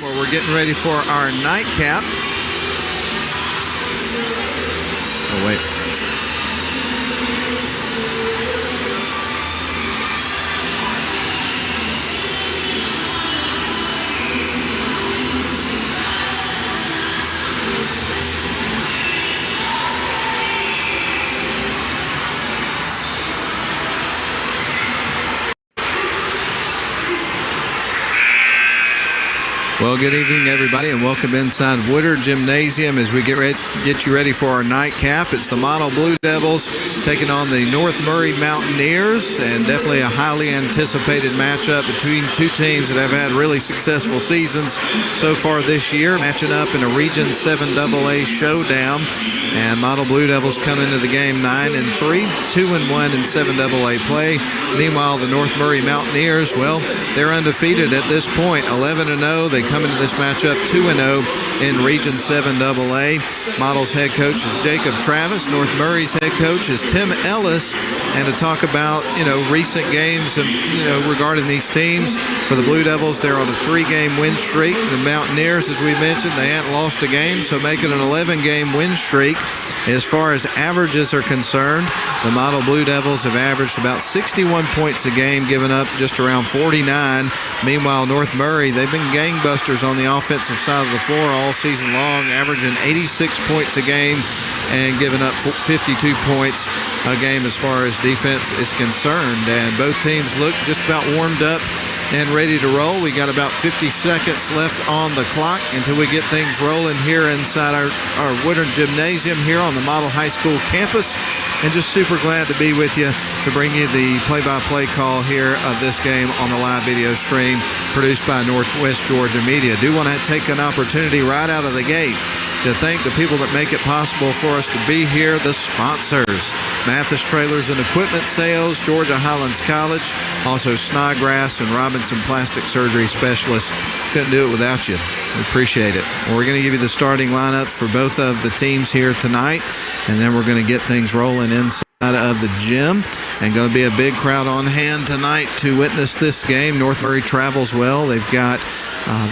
Where we're getting ready for our nightcap. Oh, wait. Well, good evening, everybody, and welcome inside Woodard Gymnasium as we get you ready for our nightcap. It's the Model Blue Devils taking on the North Murray Mountaineers, and definitely a highly anticipated matchup between two teams that have had really successful seasons so far this year, matching up in a Region 7 AA showdown. And Model Blue Devils come into the game 9-3, 2-1 in 7 AA play. Meanwhile, the North Murray Mountaineers, well, they're undefeated at this point, 11-0. They come into this matchup 2-0 in Region 7 AA. Model's head coach is Jacob Travis. North Murray's head coach is Tim Ellis. And to talk about, recent games and, regarding these teams, for the Blue Devils, they're on a 3-game win streak. The Mountaineers, as we mentioned, they hadn't lost a game, so making an 11-game win streak. As far as averages are concerned, the Model Blue Devils have averaged about 61 points a game, giving up just around 49. Meanwhile, North Murray, they've been gangbusters on the offensive side of the floor all season long, averaging 86 points a game and giving up 52 points a game as far as defense is concerned. And both teams look just about warmed up and ready to roll. We got about 50 seconds left on the clock until we get things rolling here inside our Woodard Gymnasium here on the Model High School campus. And just super glad to be with you to bring you the play-by-play call here of this game on the live video stream produced by Northwest Georgia Media. Do want to take an opportunity right out of the gate to thank the people that make it possible for us to be here, the sponsors. Mathis Trailers and Equipment Sales, Georgia Highlands College, also Snodgrass and Robinson Plastic Surgery Specialists. Couldn't do it without you. We appreciate it. Well, we're going to give you the starting lineup for both of the teams here tonight, and then we're going to get things rolling inside of the gym. And going to be a big crowd on hand tonight to witness this game. North Murray travels well. They've got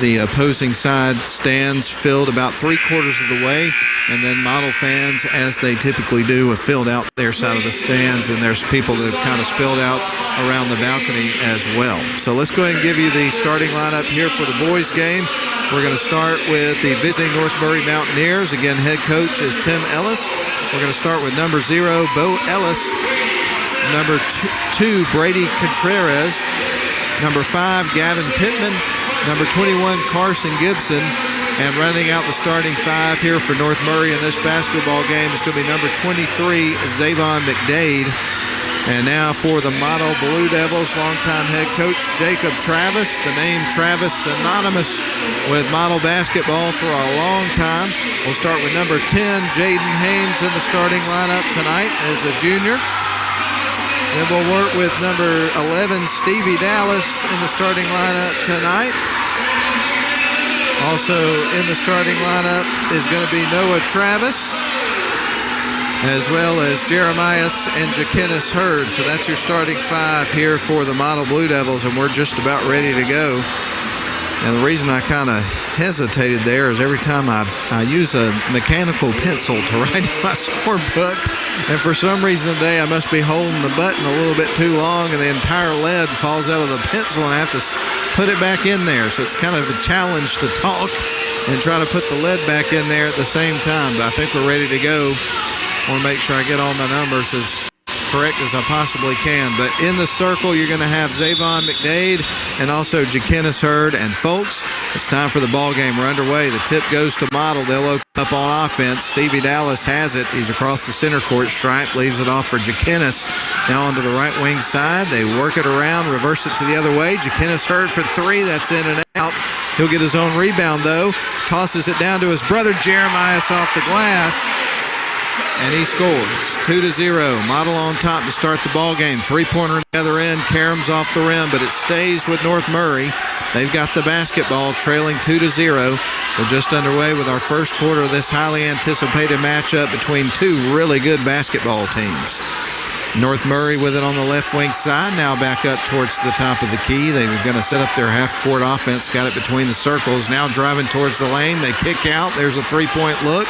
the opposing side stands filled about 3/4 of the way, and then Model fans, as they typically do, have filled out their side of the stands, and there's people that have kind of spilled out around the balcony as well. So let's go ahead and give you the starting lineup here for the boys game. We're going to start with the visiting North Murray Mountaineers. Again, head coach is Tim Ellis. We're going to start with number 0, Bo Ellis. Number 2, Brady Contreras. Number 5, Gavin Pittman. Number 21, Carson Gibson. And running out the starting 5 here for North Murray in this basketball game is going to be number 23, Zavon McDade. And now for the Model Blue Devils, longtime head coach Jacob Travis. The name Travis synonymous with model basketball for a long time. We'll start with number 10, Jaden Haynes in the starting lineup tonight as a junior. Then we'll work with number 11, Stevie Dallas in the starting lineup tonight. Also in the starting lineup is going to be Noah Travis, as well as Jeremias and Jakenis Hurd. So that's your starting 5 here for the Model Blue Devils, and we're just about ready to go. And the reason I kind of hesitated there is every time I use a mechanical pencil to write my scorebook, and for some reason today I must be holding the button a little bit too long and the entire lead falls out of the pencil and I have to put it back in there. So it's kind of a challenge to talk and try to put the lead back in there at the same time. But I think we're ready to go. I want to make sure I get all my numbers as correct as I possibly can. But in the circle, you're going to have Zavon McDade and also Jakenis Hurd. And folks, it's time for the ball game. We're underway. The tip goes to Model. They'll open up on offense. Stevie Dallas has it. He's across the center court stripe, leaves it off for Jakenis. Now onto the right wing side. They work it around, reverse it to the other way. Jakenis Hurd for 3. That's in and out. He'll get his own rebound, though. Tosses it down to his brother Jeremias off the glass. And he scores 2-0. Model on top to start the ball game. 3-pointer on the other end. Karams off the rim, but it stays with North Murray. They've got the basketball, trailing 2-0. We're just underway with our first quarter of this highly anticipated matchup between 2 really good basketball teams. North Murray with it on the left wing side, now back up towards the top of the key. They're going to set up their half-court offense, got it between the circles, now driving towards the lane. They kick out. There's a 3-point look.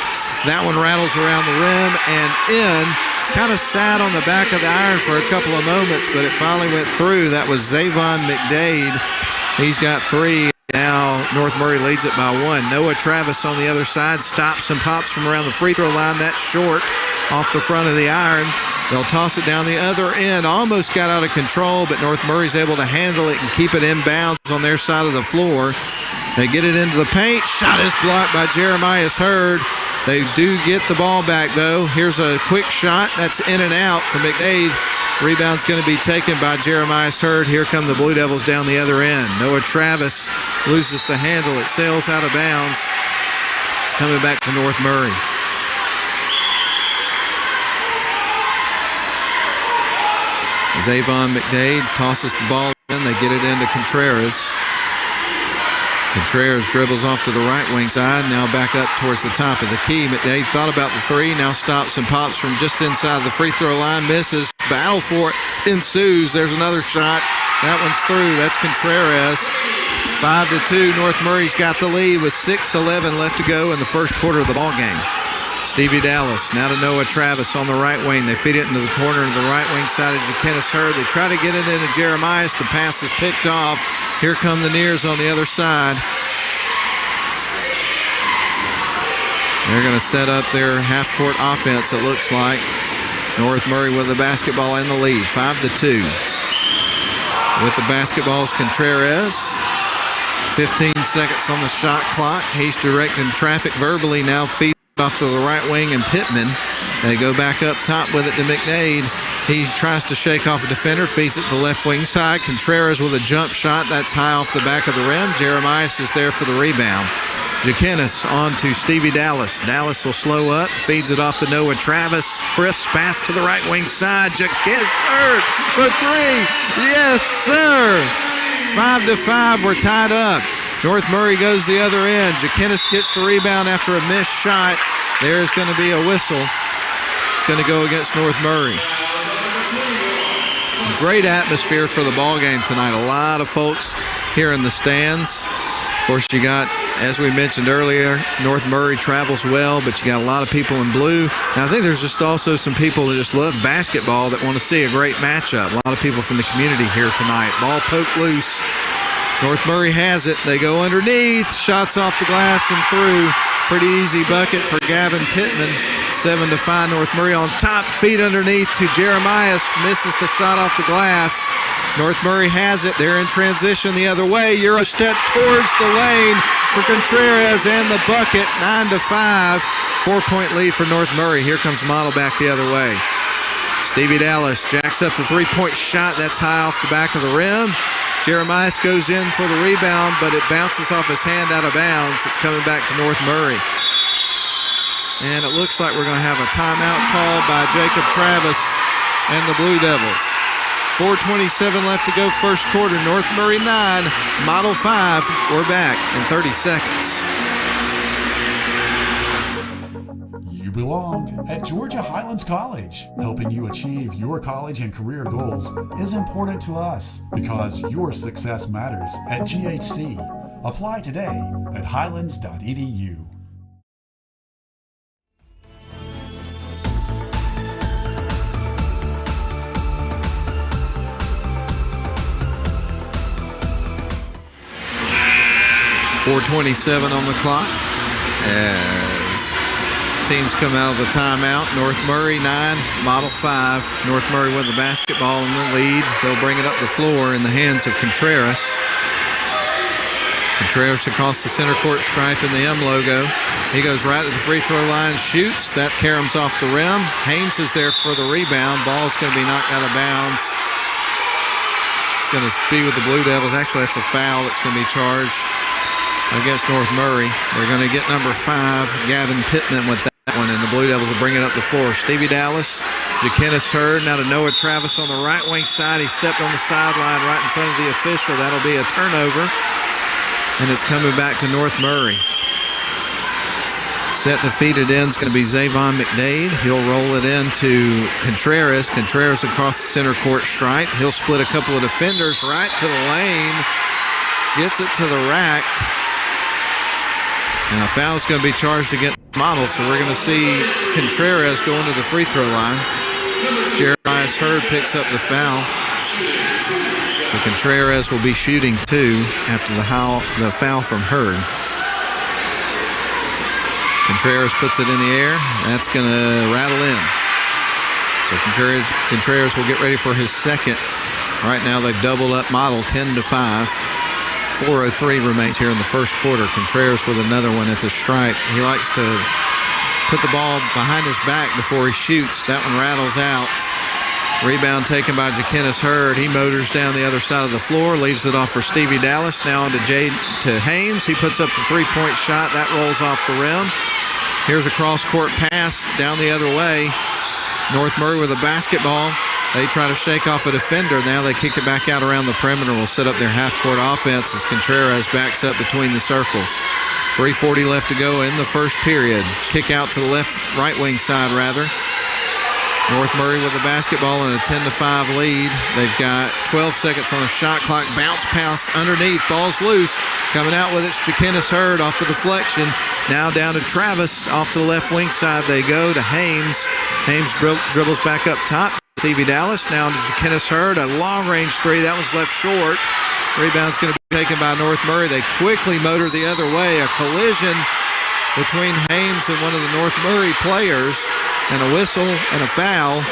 That one rattles around the rim and in. Kind of sat on the back of the iron for a couple of moments, but it finally went through. That was Zavon McDade. He's got 3. Now North Murray leads it by 1. Noah Travis on the other side stops and pops from around the free throw line. That's short off the front of the iron. They'll toss it down the other end. Almost got out of control, but North Murray's able to handle it and keep it inbounds on their side of the floor. They get it into the paint. Shot is blocked by Jeremias Hurd. They do get the ball back, though. Here's a quick shot. That's in and out for McDade. Rebound's going to be taken by Jeremias Hurd. Here come the Blue Devils down the other end. Noah Travis loses the handle. It sails out of bounds. It's coming back to North Murray. Zavon McDade tosses the ball in. They get it into Contreras. Contreras dribbles off to the right wing side, now back up towards the top of the key. McDade thought about the 3, now stops and pops from just inside the free throw line, misses. Battle for it ensues. There's another shot. That one's through. That's Contreras. 5-2. North Murray's got the lead with 6:11 left to go in the first quarter of the ball game. Stevie Dallas now to Noah Travis on the right wing. They feed it into the corner to the right wing side of Jakenis Hurd. They try to get it into Jeremias. The pass is picked off. Here come the Nears on the other side. They're going to set up their half-court offense, it looks like. North Murray with the basketball in the lead, 5-2. With the basketball is Contreras. 15 seconds on the shot clock. He's directing traffic verbally now. Feeds off to the right wing and Pittman. They go back up top with it to McDade. He tries to shake off a defender, feeds it to the left wing side. Contreras with a jump shot. That's high off the back of the rim. Jeremias is there for the rebound. Jakenis on to Stevie Dallas. Dallas will slow up, feeds it off to Noah Travis. Crisp pass to the right wing side. Jakenis Hurd for 3. Yes, sir. 5-5. We're tied up. North Murray goes the other end. Jakenis gets the rebound after a missed shot. There's going to be a whistle. It's going to go against North Murray. Great atmosphere for the ball game tonight. A lot of folks here in the stands. Of course, you got as we mentioned earlier, North Murray travels well, but you got a lot of people in blue. And I think there's just also some people that just love basketball that want to see a great matchup. A lot of people from the community here tonight. Ball poked loose. North Murray has it. They go underneath. Shots off the glass and through. Pretty easy bucket for Gavin Pittman. 7-5 North Murray on top. Feet underneath to Jeremiah. Misses the shot off the glass. North Murray has it. They're in transition the other way. Euro step towards the lane for Contreras and the bucket. 9-5. 4-point lead for North Murray. Here comes Model back the other way. Stevie Dallas jacks up the three-point shot. That's high off the back of the rim. Jeremiah goes in for the rebound, but it bounces off his hand out of bounds. It's coming back to North Murray. And it looks like we're going to have a timeout called by Jacob Travis and the Blue Devils. 4:27 left to go first quarter. North Murray 9, Model 5. We're back in 30 seconds. You belong at Georgia Highlands College. Helping you achieve your college and career goals is important to us because your success matters at GHC. Apply today at highlands.edu. .427 on the clock as teams come out of the timeout. North Murray 9, Model 5. North Murray with the basketball in the lead. They'll bring it up the floor in the hands of Contreras. Contreras across the center court stripe in the M logo. He goes right to the free throw line, shoots. That caroms off the rim. Hames is there for the rebound. Ball's going to be knocked out of bounds. It's going to be with the Blue Devils. Actually, that's a foul that's going to be charged against North Murray. They're going to get number 5, Gavin Pittman, with that one, and the Blue Devils will bring it up the floor. Stevie Dallas, Jaquinnis Hurd, now to Noah Travis on the right wing side. He stepped on the sideline right in front of the official. That'll be a turnover, and it's coming back to North Murray. Set to feed it in is going to be Zavon McDade. He'll roll it into Contreras. Contreras across the center court stripe. He'll split a couple of defenders right to the lane. Gets it to the rack. And a foul is going to be charged against Model, so we're going to see Contreras going to the free throw line. Jeremiah Hurd picks up the foul. So Contreras will be shooting 2 after the foul from Hurd. Contreras puts it in the air. That's going to rattle in. So Contreras will get ready for his second. Right now they've doubled up Model 10-5. 4:03 remains here in the first quarter. Contreras with another one at the stripe. He likes to put the ball behind his back before he shoots. That one rattles out. Rebound taken by Jaquinnis Hurd. He motors down the other side of the floor, leaves it off for Stevie Dallas. Now on to Hames. He puts up the three-point shot. That rolls off the rim. Here's a cross-court pass down the other way. North Murray with a basketball. They try to shake off a defender. Now they kick it back out around the perimeter. Will set up their half-court offense as Contreras backs up between the circles. 3:40 left to go in the first period. Kick out to the right wing side, rather. North Murray with the basketball and a 10-5 lead. They've got 12 seconds on the shot clock. Bounce pass underneath. Ball's loose. Coming out with it's Jaquinnis Hurd off the deflection. Now down to Travis off the left wing side. They go to Hames. Hames dribbles back up top. Stevie Dallas now to Jaquinnis Hurd. A long-range three. That one's left short. Rebound's going to be taken by North Murray. They quickly motor the other way. A collision between Hames and one of the North Murray players. And a whistle and a foul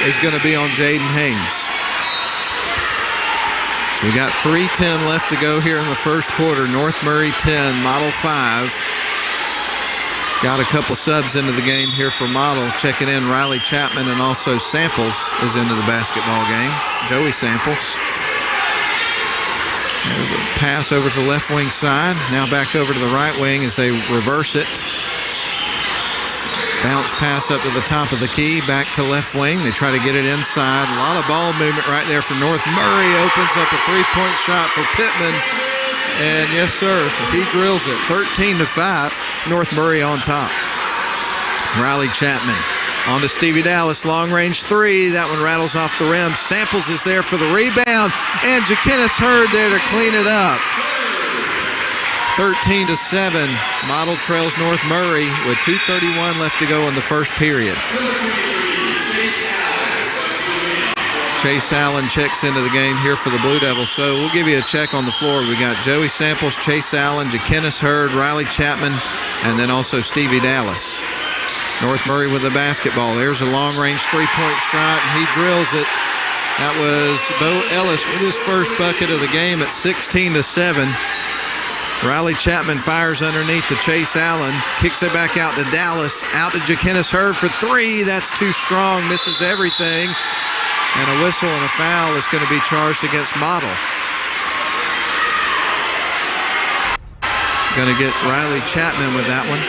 is going to be on Jaden Hames. So we got 3:10 left to go here in the first quarter. North Murray 10, Model 5. Got a couple subs into the game here for Model. Checking in Riley Chapman, and also Samples is into the basketball game. Joey Samples. There's a pass over to the left wing side. Now back over to the right wing as they reverse it. Bounce pass up to the top of the key, back to left wing. They try to get it inside. A lot of ball movement right there for North Murray. Opens up a three-point shot for Pittman. And yes, sir, he drills it. 13-5, North Murray on top. Riley Chapman on to Stevie Dallas. Long-range three. That one rattles off the rim. Samples is there for the rebound. And Jaquinnis Hurd there to clean it up. 13-7. Model trails North Murray with 2:31 left to go in the first period. Chase Allen checks into the game here for the Blue Devils. So we'll give you a check on the floor. We got Joey Samples, Chase Allen, Jakenis Hurd, Riley Chapman, and then also Stevie Dallas. North Murray with the basketball. There's a long-range three-point shot, and he drills it. That was Bo Ellis with his first bucket of the game at 16-7. Riley Chapman fires underneath to Chase Allen, kicks it back out to Dallas, out to Jakenis Hurd for three. That's too strong, misses everything. And a whistle and a foul is going to be charged against Model. Going to get Riley Chapman with that one.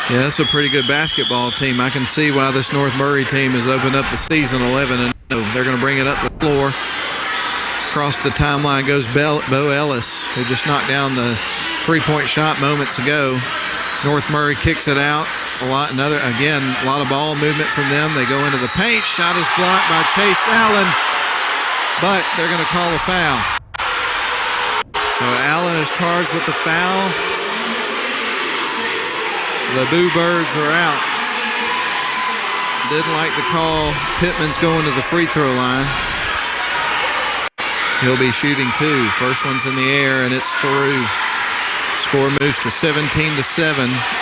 Yeah, that's a pretty good basketball team. I can see why this North Murray team has opened up the season 11-0. They're going to bring it up the floor. Across the timeline goes Bo Ellis, who just knocked down the three-point shot moments ago. North Murray kicks it out. A lot of ball movement from them. They go into the paint. Shot is blocked by Chase Allen, but they're going to call a foul. So Allen is charged with the foul. The Boo Birds are out. Didn't like the call. Pittman's going to the free throw line. He'll be shooting two. First one's in the air, and it's through. Score moves to 17-7,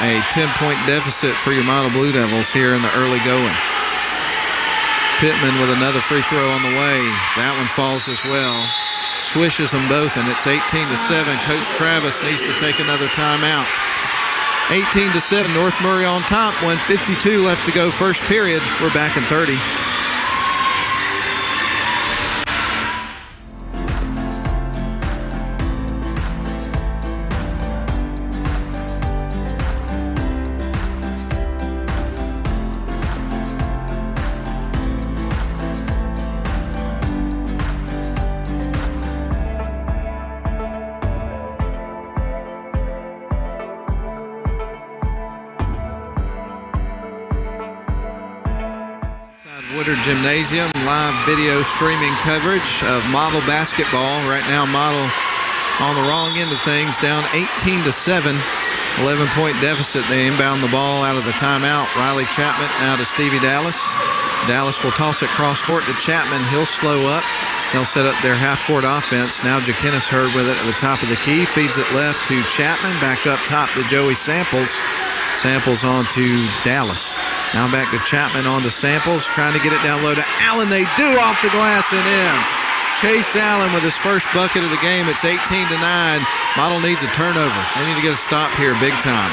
a 10-point deficit for your Model Blue Devils here in the early going. Pittman with another free throw on the way. That one falls as well. Swishes them both, and it's 18-7. Coach Travis needs to take another timeout. 18-7, North Murray on top. 1:52 left to go first period. We're back in 30. Woodard Gymnasium, live video streaming coverage of Model basketball. Right now, Model on the wrong end of things, down 18-7, 11-point deficit. They inbound the ball out of the timeout. Riley Chapman now to Stevie Dallas. Dallas will toss it cross court to Chapman. He'll slow up. They'll set up their half-court offense. Now Jakenis Hurd with it at the top of the key. Feeds it left to Chapman. Back up top to Joey Samples. Samples on to Dallas. Now back to Chapman on to Samples, trying to get it down low to Allen. They do off the glass and in. Chase Allen with his first bucket of the game. It's 18-9. Model needs a turnover. They need to get a stop here big time.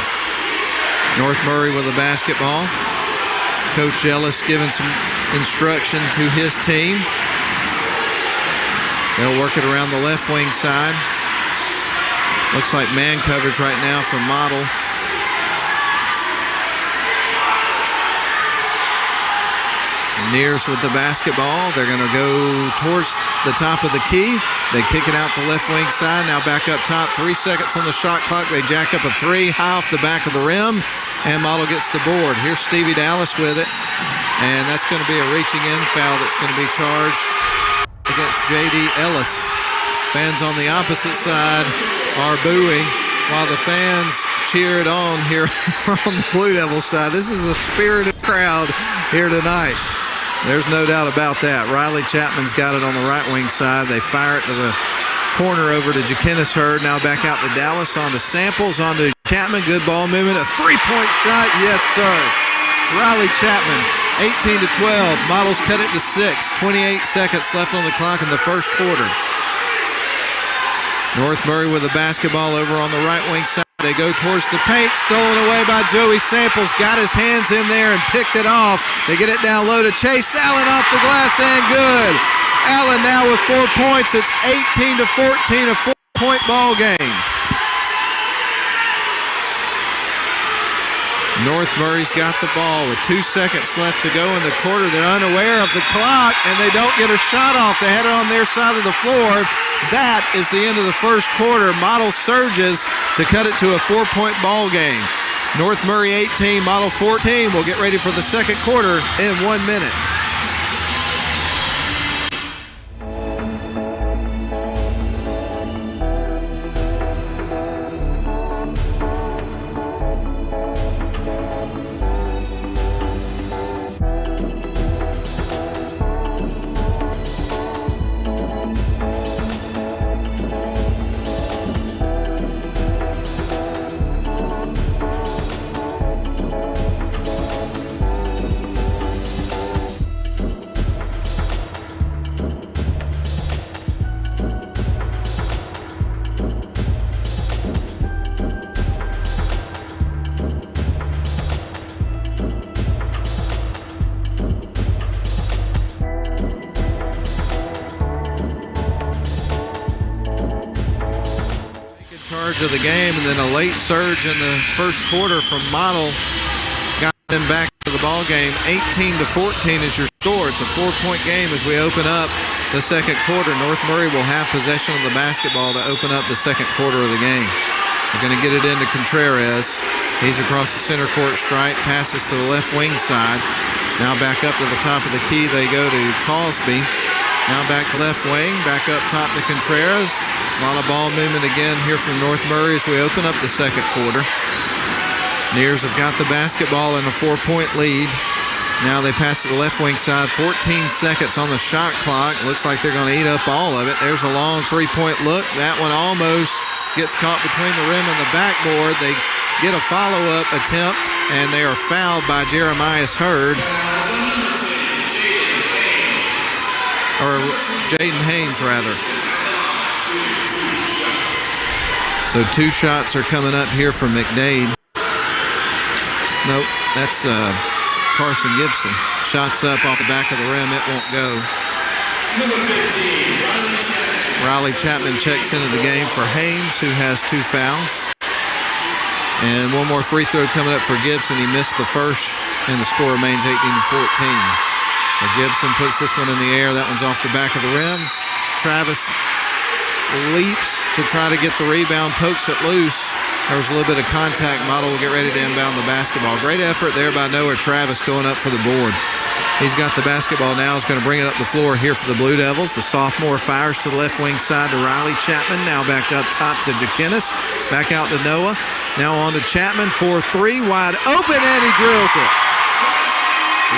North Murray with the basketball. Coach Ellis giving some instruction to his team. They'll work it around the left wing side. Looks like man coverage right now for Model. Nears with the basketball. They're going to go towards the top of the key. They kick it out the left wing side. Now back up top. 3 seconds on the shot clock. They jack up a three high off the back of the rim. And Model gets the board. Here's Stevie Dallas with it. And that's going to be a reaching in foul that's going to be charged against J.D. Ellis. Fans on the opposite side are booing while the fans cheer it on here from the Blue Devils side. This is a spirited crowd here tonight. There's no doubt about that. Riley Chapman's got it on the right wing side. They fire it to the corner over to Jakenis Hurd. Now back out to Dallas, on to Samples, on to Chapman. Good ball movement. A three-point shot. Yes, sir. Riley Chapman, 18-12. Models cut it to 6. 28 seconds left on the clock in the first quarter. North Murray with the basketball over on the right wing side. They go towards the paint, stolen away by Joey Samples. Got his hands in there and picked it off. They get it down low to Chase Allen off the glass and good. Allen now with 4 points. It's 18-14, a 4-point ball game. North Murray's got the ball with 2 seconds left to go in the quarter. They're unaware of the clock, and they don't get a shot off. They had it on their side of the floor. That is the end of the first quarter. Model surges to cut it to a 4-point ball game. North Murray 18, Model 14. We'll get ready for the second quarter in 1 minute. charge of the game, and then a late surge in the first quarter from Model got them back to the ball game. 18-14 is your score. It's a 4-point game as we open up the second quarter. North Murray will have possession of the basketball to open up the second quarter of the game. They're going to get it into Contreras. He's across the center court stripe, passes to the left wing side. Now back up to the top of the key they go to Cosby. Now back to left wing, back up top to Contreras. A lot of ball movement again here from North Murray as we open up the second quarter. Nears have got the basketball in a 4-point lead. Now they pass to the left wing side. 14 seconds on the shot clock. Looks like they're going to eat up all of it. There's a long 3-point look. That one almost gets caught between the rim and the backboard. They get a follow-up attempt, and they are fouled by Jeremiah Hurd. Or Jaden Haynes, rather. So 2 shots are coming up here from McDade. Nope, that's Carson Gibson. Shots up off the back of the rim. It won't go. Number 15, Riley Chapman checks into the game for Haynes, who has 2 fouls. And one more free throw coming up for Gibson. He missed the first, and the score remains 18-14. So Gibson puts this one in the air. That one's off the back of the rim. Travis leaps to try to get the rebound, pokes it loose. There was a little bit of contact. Model will get ready to inbound the basketball. Great effort there by Noah Travis going up for the board. He's got the basketball now. He's going to bring it up the floor here for the Blue Devils. The sophomore fires to the left wing side to Riley Chapman. Now back up top to Jakinis. Back out to Noah. Now on to Chapman for 3. Wide open, and he drills it.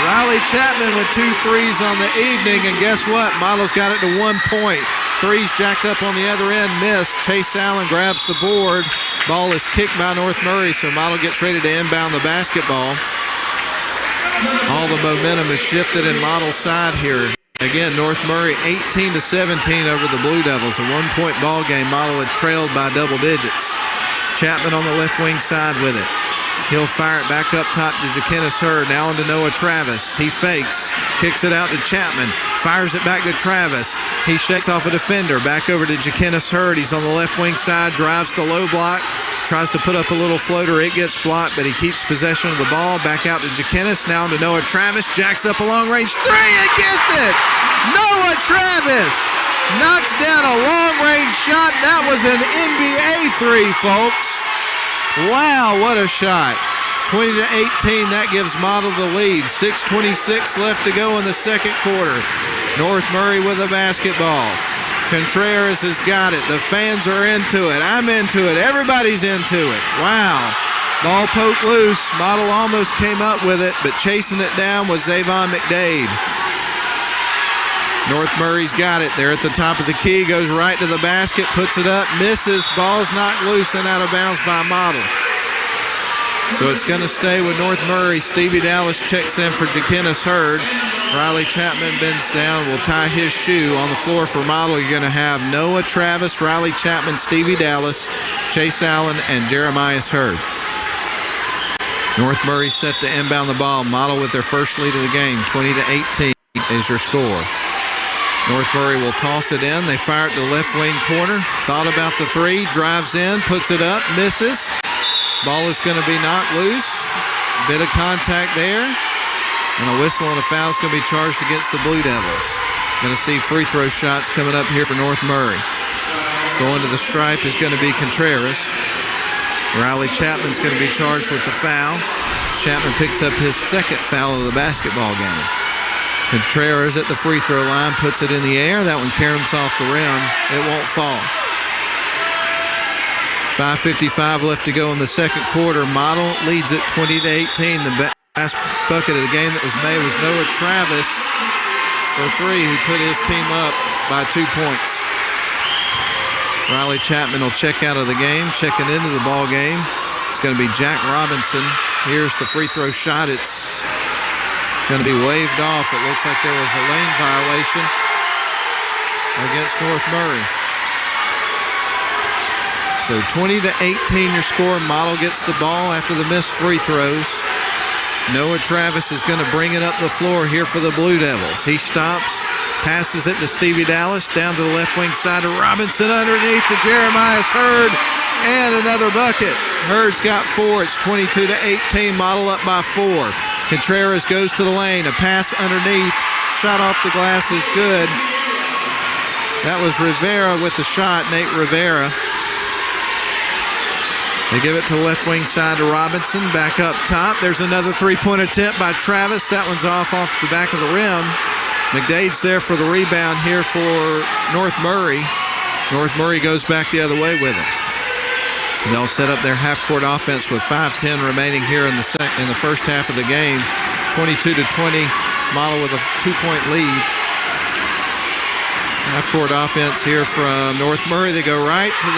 Riley Chapman with 2 threes on the evening, and guess what? Model's got it to 1 point. Threes jacked up on the other end, missed. Chase Allen grabs the board. Ball is kicked by North Murray, so Model gets ready to inbound the basketball. All the momentum is shifted in Model's side here. Again, North Murray 18-17 over the Blue Devils. A 1-point ball game. Model had trailed by double digits. Chapman on the left wing side with it. He'll fire it back up top to Jakinis Hurd. Now on to Noah Travis. He fakes, kicks it out to Chapman, fires it back to Travis. He shakes off a defender. Back over to Jakinis Hurd. He's on the left wing side, drives the low block, tries to put up a little floater. It gets blocked, but he keeps possession of the ball. Back out to Jakinis. Now on to Noah Travis. Jacks up a long range 3 and gets it! Noah Travis knocks down a long range shot. That was an NBA 3, folks. Wow, what a shot. 20-18, that gives Model the lead. 6:26 left to go in the second quarter. North Murray with the basketball. Contreras has got it. The fans are into it. I'm into it. Everybody's into it. Wow. Ball poked loose. Model almost came up with it, but chasing it down was Zavon McDade. North Murray's got it. They're at the top of the key, goes right to the basket, puts it up, misses. Ball's knocked loose and out of bounds by Model. So it's going to stay with North Murray. Stevie Dallas checks in for Jakinis Hurd. Riley Chapman bends down, will tie his shoe. On the floor for Model, you're going to have Noah Travis, Riley Chapman, Stevie Dallas, Chase Allen, and Jeremiah Hurd. North Murray set to inbound the ball. Model with their first lead of the game. 20-18 is your score. North Murray will toss it in. They fire it to the left wing corner. Thought about the 3, drives in, puts it up, misses. Ball is going to be knocked loose. Bit of contact there. And a whistle and a foul is going to be charged against the Blue Devils. Going to see free throw shots coming up here for North Murray. Going to the stripe is going to be Contreras. Riley Chapman's going to be charged with the foul. Chapman picks up his second foul of the basketball game. Contreras at the free throw line, puts it in the air. That one caroms off the rim. It won't fall. 5:55 left to go in the second quarter. Model leads it 20-18. The last bucket of the game that was made was Noah Travis for 3, who put his team up by 2 points. Riley Chapman will check out of the game. Checking into the ball game, it's going to be Jack Robinson. Here's the free throw shot. It's going to be waved off. It looks like there was a lane violation against North Murray. So 20-18 your score. Model gets the ball after the missed free throws. Noah Travis is going to bring it up the floor here for the Blue Devils. He stops, passes it to Stevie Dallas, down to the left wing side to Robinson underneath to Jeremiah Hurd. And another bucket. Hurd's got 4. It's 22-18. Model up by 4. Contreras goes to the lane. A pass underneath. Shot off the glass is good. That was Rivera with the shot, Nate Rivera. They give it to the left wing side to Robinson. Back up top. There's another three-point attempt by Travis. That one's off the back of the rim. McDade's there for the rebound here for North Murray. North Murray goes back the other way with it. They'll set up their half-court offense with 5:10 remaining here in the first half of the game. 22-20, Model with a 2-point lead. Half-court offense here from North Murray. They go right to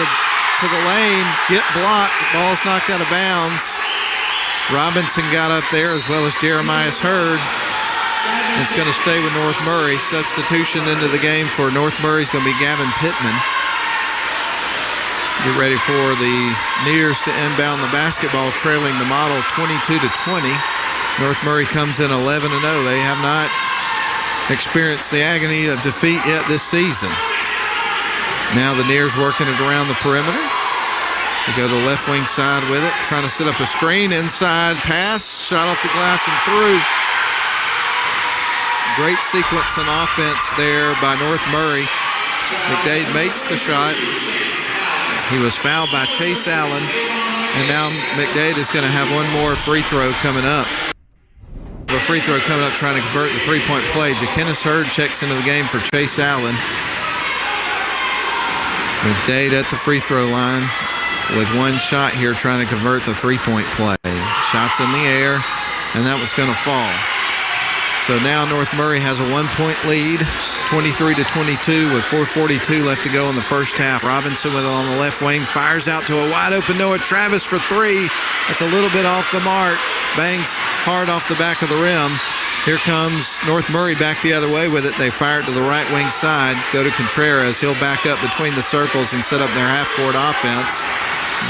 the lane, get blocked. The ball's knocked out of bounds. Robinson got up there as well as Jeremiah Hurd. It's going to stay with North Murray. Substitution into the game for North Murray is going to be Gavin Pittman. Get ready for the Nears to inbound the basketball, trailing the Model 22-20. North Murray comes in 11-0. They have not experienced the agony of defeat yet this season. Now the Nears working it around the perimeter. They go to the left wing side with it, trying to set up a screen. Inside pass, shot off the glass and through. Great sequence and offense there by North Murray. McDade makes the shot. He was fouled by Chase Allen, and now McDade is going to have one more free throw coming up. A free throw coming up trying to convert the three-point play. Jakenis Hurd checks into the game for Chase Allen. McDade at the free throw line with one shot here trying to convert the three-point play. Shots in the air, and that was going to fall. So now North Murray has a 1-point lead, 23-22 with 4:42 left to go in the first half. Robinson with it on the left wing, fires out to a wide-open Noah Travis for three. That's a little bit off the mark. Bangs hard off the back of the rim. Here comes North Murray back the other way with it. They fire it to the right wing side. Go to Contreras. He'll back up between the circles and set up their half-court offense.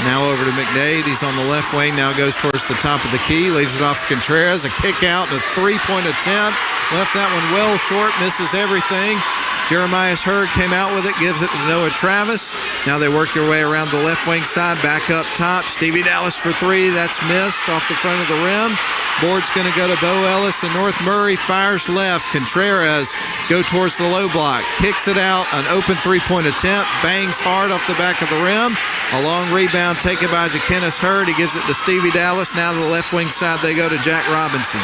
Now over to McDade. He's on the left wing. Now goes towards the top of the key. Leaves it off to Contreras. A kick out and a three-point attempt. Left that one well short. Misses everything. Jeremiah Hurd came out with it. Gives it to Noah Travis. Now they work their way around the left wing side. Back up top. Stevie Dallas for three. That's missed off the front of the rim. Board's going to go to Bo Ellis, and North Murray fires left. Contreras go towards the low block. Kicks it out. An open three-point attempt. Bangs hard off the back of the rim. A long rebound taken by Jakenis Hurd. He gives it to Stevie Dallas. Now to the left wing side they go to Jack Robinson.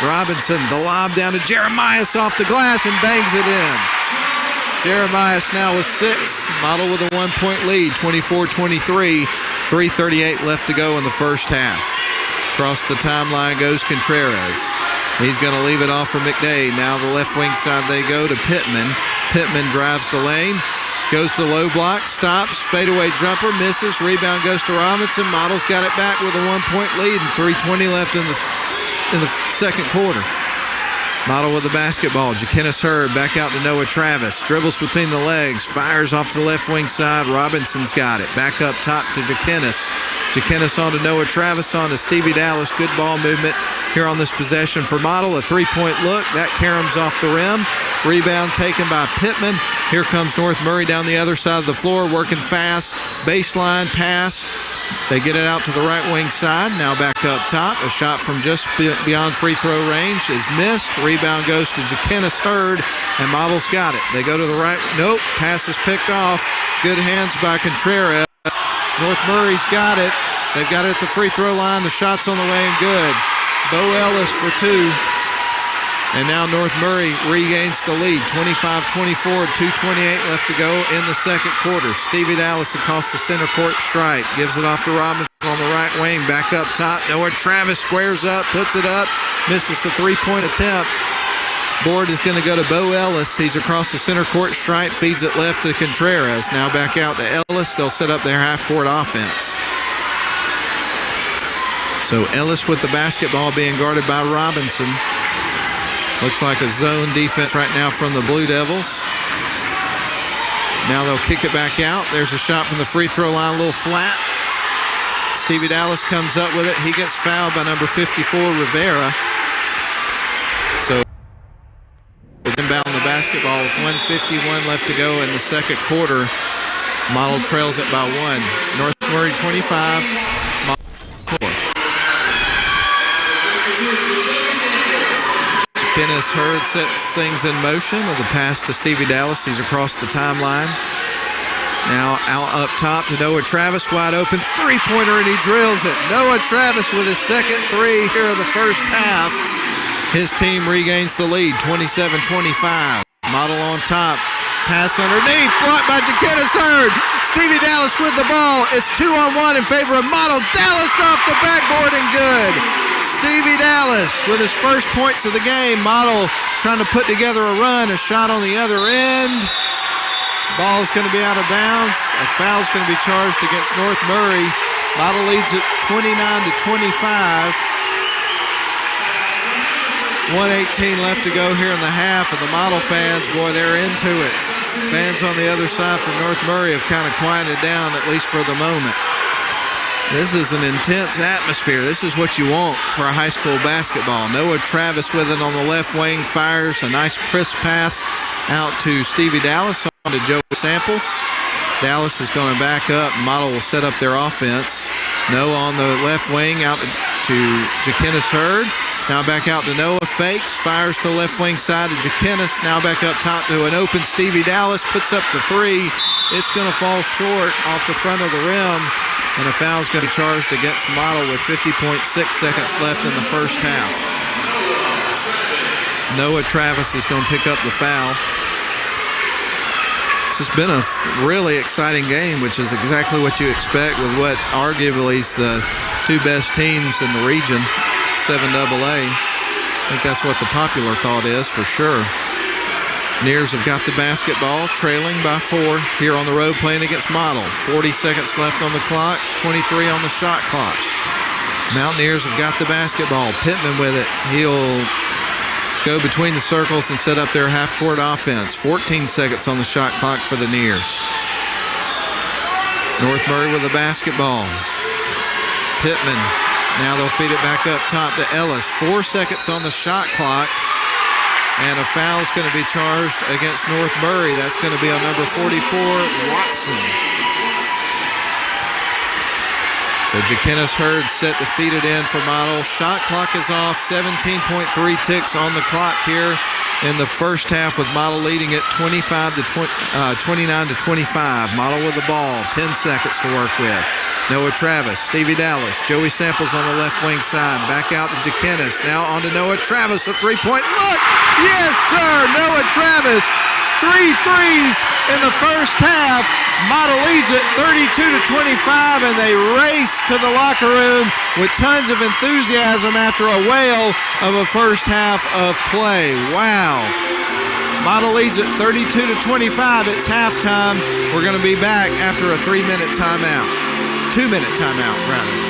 Robinson, the lob down to Jeremiah off the glass and bangs it in. Jeremiah now with 6. Model with a 1-point lead, 24-23. 3:38 left to go in the first half. Across the timeline goes Contreras. He's going to leave it off for McDade. Now the left wing side they go to Pittman. Pittman drives the lane. Goes to the low block, stops, fadeaway jumper, misses. Rebound goes to Robinson. Model's got it back with a 1-point lead and 3:20 left in the second quarter. Model with the basketball. Jakenis Hurd back out to Noah Travis. Dribbles between the legs. Fires off the left wing side. Robinson's got it. Back up top to Jakenis. Jakenis on to Noah Travis, on to Stevie Dallas. Good ball movement here on this possession for Model. A three-point look. That caroms off the rim. Rebound taken by Pittman. Here comes North Murray down the other side of the floor, working fast. Baseline pass. They get it out to the right wing side. Now back up top. A shot from just beyond free throw range is missed. Rebound goes to Jakenis Hurd, and Model's got it. They go to the right. Nope. Pass is picked off. Good hands by Contreras. North Murray's got it. They've got it at the free throw line. The shot's on the way and good. Bo Ellis for 2. And now North Murray regains the lead, 25-24, 2:28 left to go in the second quarter. Stevie Dallas across the center court stripe, gives it off to Robinson on the right wing, back up top. Noah Travis squares up, puts it up, misses the three-point attempt. Board is going to go to Bo Ellis. He's across the center court stripe, feeds it left to Contreras. Now back out to Ellis. They'll set up their half-court offense. So Ellis with the basketball being guarded by Robinson. Looks like a zone defense right now from the Blue Devils. Now they'll kick it back out. There's a shot from the free throw line, a little flat. Stevie Dallas comes up with it. He gets fouled by number 54, Rivera. So inbound the basketball with 1:51 left to go in the second quarter. Model trails it by 1. North Murray 25, Model 4. Kenneth Hurd sets things in motion with a pass to Stevie Dallas. He's across the timeline. Now out up top to Noah Travis, wide open three-pointer, and he drills it. Noah Travis with his second three here of the first half. His team regains the lead, 27-25. Model on top, pass underneath, blocked by Kenneth Hurd. Stevie Dallas with the ball. It's 2-on-1 in favor of Model. Dallas off the backboard and good. Stevie Dallas with his first points of the game. Model trying to put together a run, a shot on the other end. Ball is going to be out of bounds. A foul is going to be charged against North Murray. Model leads at 29-25. 1:18 left to go here in the half, and the Model fans, boy, they're into it. Fans on the other side from North Murray have kind of quieted down, at least for the moment. This is an intense atmosphere. This is what you want for a high school basketball. Noah Travis with it on the left wing, fires a nice crisp pass out to Stevie Dallas, on to Joe Samples. Dallas is going back up. Model will set up their offense. Noah on the left wing, out to Jakenis Hurd. Now back out to Noah, fakes, fires to the left wing side to Jakenis. Now back up top to an open Stevie Dallas, puts up the three. It's going to fall short off the front of the rim, and a foul is going to be charged against Model with 50.6 seconds left in the first half. Noah Travis is going to pick up the foul. It's just been a really exciting game, which is exactly what you expect with what arguably is the two best teams in the region, 7AA. I think that's what the popular thought is for sure. Nears have got the basketball, trailing by 4 here on the road playing against Model. 40 seconds left on the clock, 23 on the shot clock. Mountaineers have got the basketball. Pittman with it. He'll go between the circles and set up their half-court offense. 14 seconds on the shot clock for the Nears. North Murray with the basketball. Pittman. Now they'll feed it back up top to Ellis. 4 seconds on the shot clock. And a foul is going to be charged against North Murray. That's going to be on number 44, Watson. So Jakenis Hurd set to feed it in for Model. Shot clock is off. 17.3 ticks on the clock here in the first half, with Model leading at 29-25. Model with the ball. 10 seconds to work with. Noah Travis, Stevie Dallas, Joey Samples on the left wing side. Back out to Jakenis. Now on to Noah Travis, a three-point look. Yes, sir, Noah Travis. 3 threes in the first half. Model leads it 32-25, and they race to the locker room with tons of enthusiasm after a whale of a first half of play. Wow. Model leads it 32-25. It's halftime. We're going to be back after a 3-minute timeout. 2-minute timeout, rather.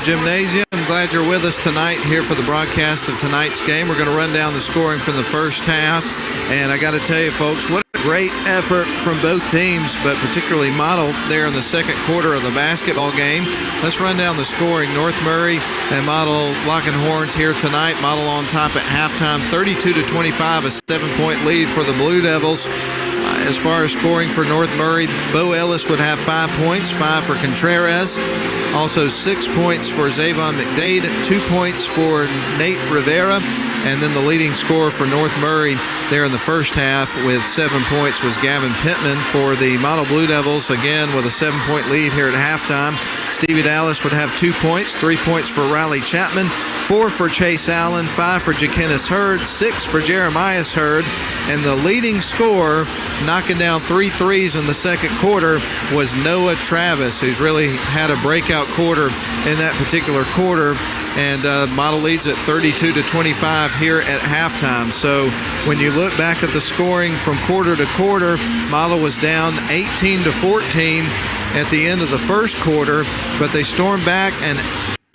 Woodard Gymnasium. I'm glad you're with us tonight here for the broadcast of tonight's game. We're going to run down the scoring from the first half. And I got to tell you, folks, what a great effort from both teams, but particularly Model there in the second quarter of the basketball game. Let's run down the scoring. North Murray and Model locking horns here tonight. Model on top at halftime, 32-25, a 7-point lead for the Blue Devils. As far as scoring for North Murray, Bo Ellis would have 5 points, 5 for Contreras. Also 6 points for Zavon McDade, 2 points for Nate Rivera. And then the leading scorer for North Murray there in the first half with 7 points was Gavin Pittman for the Model Blue Devils, again with a 7-point lead here at halftime. Stevie Dallas would have 2 points, 3 points for Riley Chapman, 4 for Chase Allen, 5 for Jakenis Hurd, 6 for Jeremias Hurd, and the leading scorer knocking down 3 threes in the second quarter was Noah Travis, who's really had a breakout quarter in that particular quarter. And Model leads at 32-25 here at halftime. So when you look back at the scoring from quarter to quarter, Model was down 18-14 at the end of the first quarter, but they stormed back and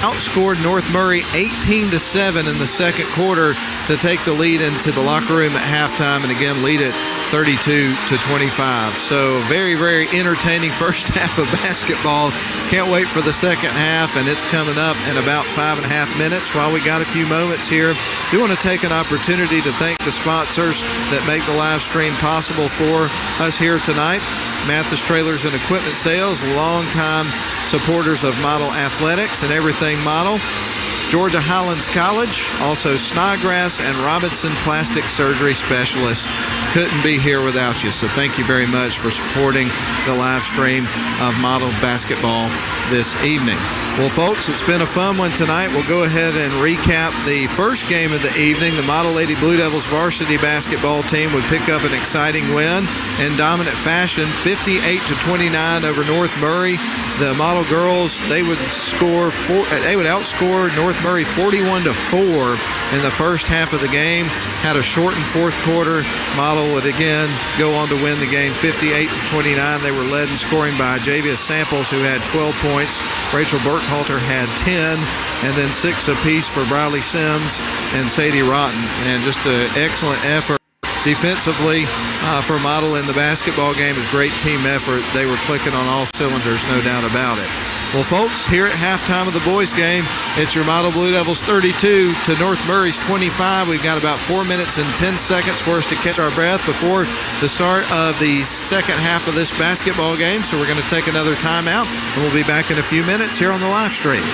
outscored North Murray 18-7 in the second quarter to take the lead into the locker room at halftime and again lead it 32-25. So very, very entertaining first half of basketball. Can't wait for the second half, and it's coming up in about 5.5 minutes. While we got a few moments here, do want to take an opportunity to thank the sponsors that make the live stream possible for us here tonight. Mathis Trailers and Equipment Sales, longtime supporters of Model Athletics and everything Model. Georgia Highlands College, also Snodgrass and Robinson Plastic Surgery Specialists. Couldn't be here without you, so thank you very much for supporting the live stream of Model basketball this evening. Well, folks, it's been a fun one tonight. We'll go ahead and recap the first game of the evening. The Model Lady Blue Devils varsity basketball team would pick up an exciting win in dominant fashion, 58-29 over North Murray. The Model girls, they would outscore North Murray 41-4 in the first half of the game. Had a shortened fourth quarter. Model would again go on to win the game 58-29. They were led in scoring by Javius Samples, who had 12 points. Rachel Burkhalter had 10, and then 6 apiece for Briley Sims and Sadie Rotten. And just an excellent effort defensively for Model in the basketball game. A great team effort. They were clicking on all cylinders, no doubt about it. Well, folks, here at halftime of the boys game, it's your Model Blue Devils 32 to North Murray's 25. We've got about 4 minutes and 10 seconds for us to catch our breath before the start of the second half of this basketball game. So we're going to take another timeout, and we'll be back in a few minutes here on the live stream.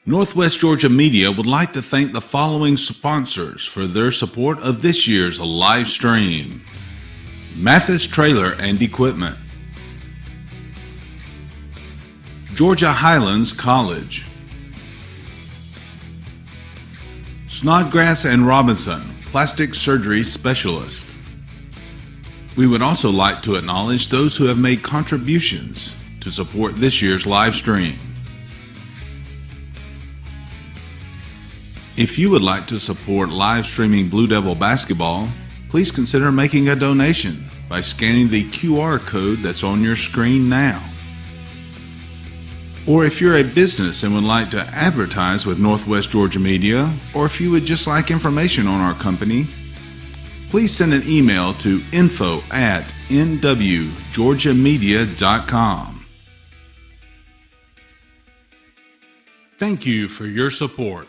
Northwest Georgia Media would like to thank the following sponsors for their support of this year's live stream: Mathis Trailer and Equipment, Georgia Highlands College, Snodgrass and Robinson, Plastic Surgery Specialist. We would also like to acknowledge those who have made contributions to support this year's live stream. If you would like to support live streaming Blue Devil basketball, please consider making a donation by scanning the QR code that's on your screen now. Or if you're a business and would like to advertise with Northwest Georgia Media, or if you would just like information on our company, please send an email to info@nwgeorgiamedia.com. Thank you for your support.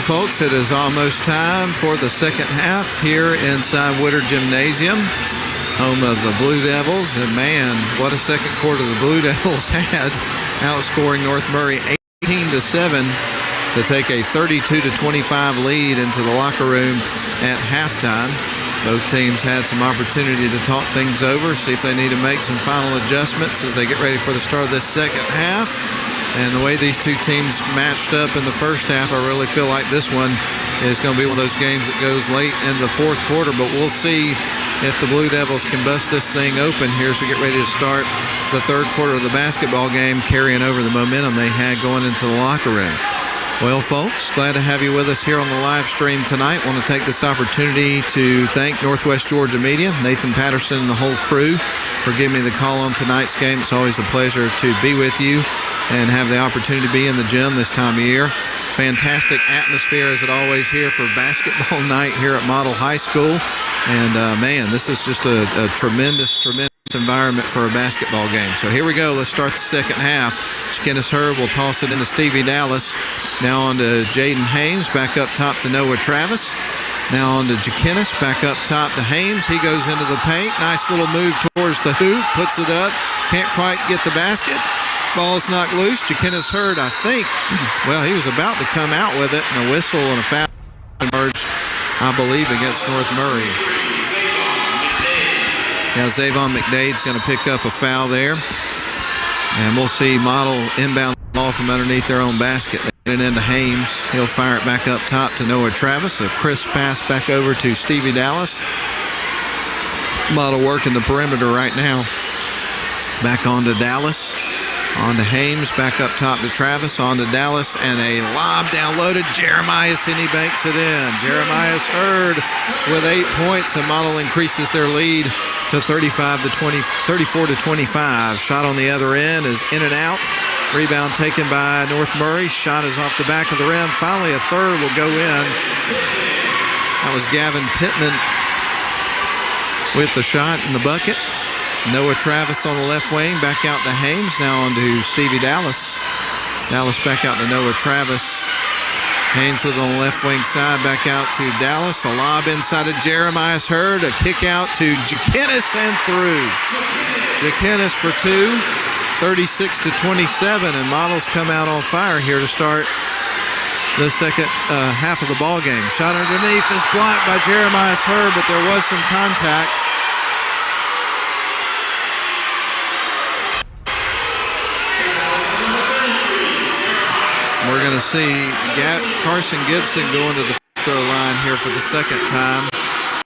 Well, folks, it is almost time for the second half here inside Woodard Gymnasium, home of the Blue Devils. And, man, what a second quarter the Blue Devils had, outscoring North Murray 18-7 to take a 32-25 lead into the locker room at halftime. Both teams had some opportunity to talk things over, see if they need to make some final adjustments as they get ready for the start of this second half. And the way these two teams matched up in the first half, I really feel like this one is going to be one of those games that goes late into the fourth quarter. But we'll see if the Blue Devils can bust this thing open here as we get ready to start the third quarter of the basketball game, carrying over the momentum they had going into the locker room. Well, folks, glad to have you with us here on the live stream tonight. Want to take this opportunity to thank Northwest Georgia Media, Nathan Patterson and the whole crew for giving me the call on tonight's game. It's always a pleasure to be with you and have the opportunity to be in the gym this time of year. Fantastic atmosphere as it always here for basketball night here at Model High School. And, man, this is just a tremendous environment for a basketball game. So here we go. Let's start the second half. Kenneth Herb will toss it into Stevie Dallas. Now on to Jaden Haynes. Back up top to Noah Travis. Now on to Jaquinnis. Back up top to Haynes. He goes into the paint. Nice little move towards the hoop. Puts it up. Can't quite get the basket. Ball's knocked loose. Jaquinnis Hurd, I think, well, he was about to come out with it, and a whistle and a foul emerged, I believe, against North Murray. Yeah, Zavon McDade's going to pick up a foul there. And we'll see Model inbound ball from underneath their own basket. And into Haynes. He'll fire it back up top to Noah Travis. A crisp pass back over to Stevie Dallas. Model working the perimeter right now. Back on to Dallas. On to Haynes, back up top to Travis, on to Dallas, and a lob down low to Jeremiah, and he banks it in. Jeremiah Hurd with 8 points, and Model increases their lead to 34-25. Shot on the other end is in and out. Rebound taken by North Murray. Shot is off the back of the rim. Finally, a third will go in. That was Gavin Pittman with the shot in the bucket. Noah Travis on the left wing, back out to Haynes, now on to Stevie Dallas. Dallas back out to Noah Travis. Haynes with on the left wing side, back out to Dallas. A lob inside of Jeremiah Hurd, a kick out to Jaquinnis and through. Jaquinnis for two, 36-27, and Models come out on fire here to start the second half of the ball game. Shot underneath is blocked by Jeremiah Hurd, but there was some contact. We're going to see Carson Gibson going to the free throw line here for the second time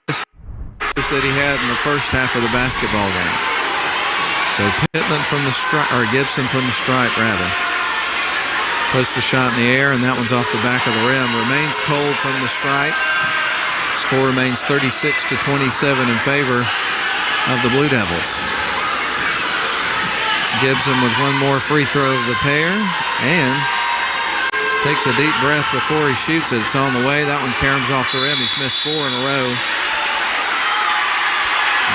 that he had in the first half of the basketball game. So Pittman from the stripe, or Gibson from the stripe rather, puts the shot in the air, and that one's off the back of the rim. Remains cold from the stripe. Score remains 36-27 in favor of the Blue Devils. Gibson with one more free throw of the pair, and takes a deep breath before he shoots it. It's on the way. That one caroms off the rim. He's missed 4 in a row.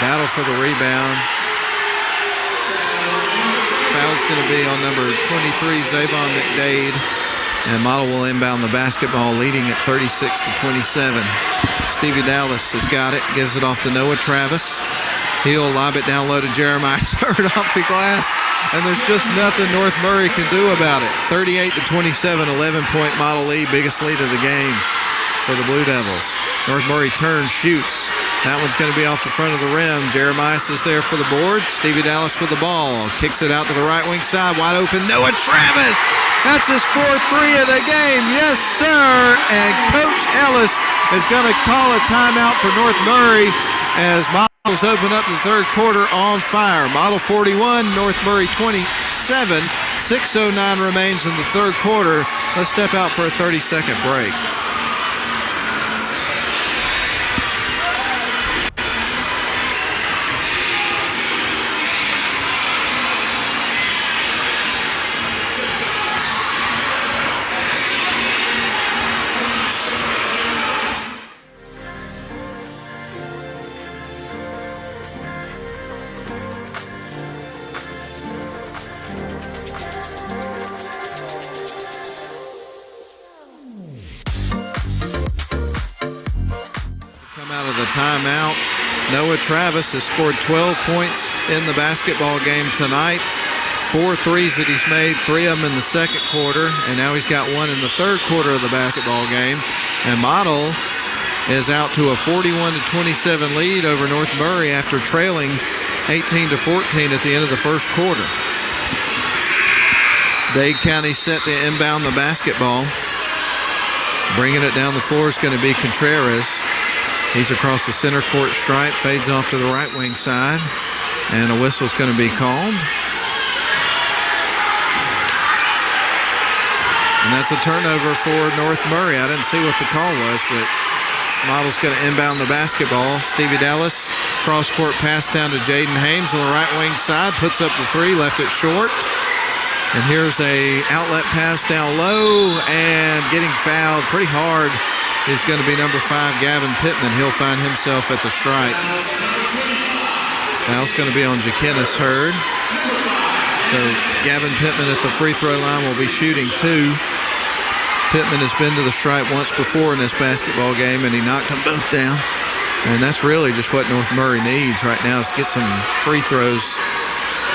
Battle for the rebound. Foul's going to be on number 23, Zavon McDade. And Model will inbound the basketball, leading at 36-27. Stevie Dallas has got it. Gives it off to Noah Travis. He'll lob it down low to Jeremiah Hurd off the glass. And there's just nothing North Murray can do about it. 38-27, 11-point Model lead, biggest lead of the game for the Blue Devils. North Murray turns, shoots. That one's going to be off the front of the rim. Jeremiah is there for the board. Stevie Dallas with the ball. Kicks it out to the right wing side, wide open. Noah Travis! That's his 4th three of the game. Yes, sir! And Coach Ellis is going to call a timeout for North Murray as Models open up the third quarter on fire. Model 41, North Murray 27. 6:09 remains in the third quarter. Let's step out for a 30-second break. out of the timeout. Noah Travis has scored 12 points in the basketball game tonight. 4 threes that he's made, 3 of them in the second quarter, and now he's got 1 in the third quarter of the basketball game. And Model is out to a 41-27 lead over North Murray after trailing 18-14 at the end of the first quarter. Dade County set to inbound the basketball. Bringing it down the floor is going to be Contreras. He's across the center court stripe, fades off to the right wing side, and a whistle's going to be called. And that's a turnover for North Murray. I didn't see what the call was, but Model's going to inbound the basketball. Stevie Dallas, cross-court pass down to Jaden Hames on the right wing side, puts up the 3, left it short. And here's a outlet pass down low, and getting fouled pretty hard is going to be number 5, Gavin Pittman. He'll find himself at the stripe. Foul's going to be on Jakenis Hurd. So Gavin Pittman at the free throw line will be shooting 2. Pittman has been to the stripe once before in this basketball game, and he knocked them both down. And that's really just what North Murray needs right now, is to get some free throws,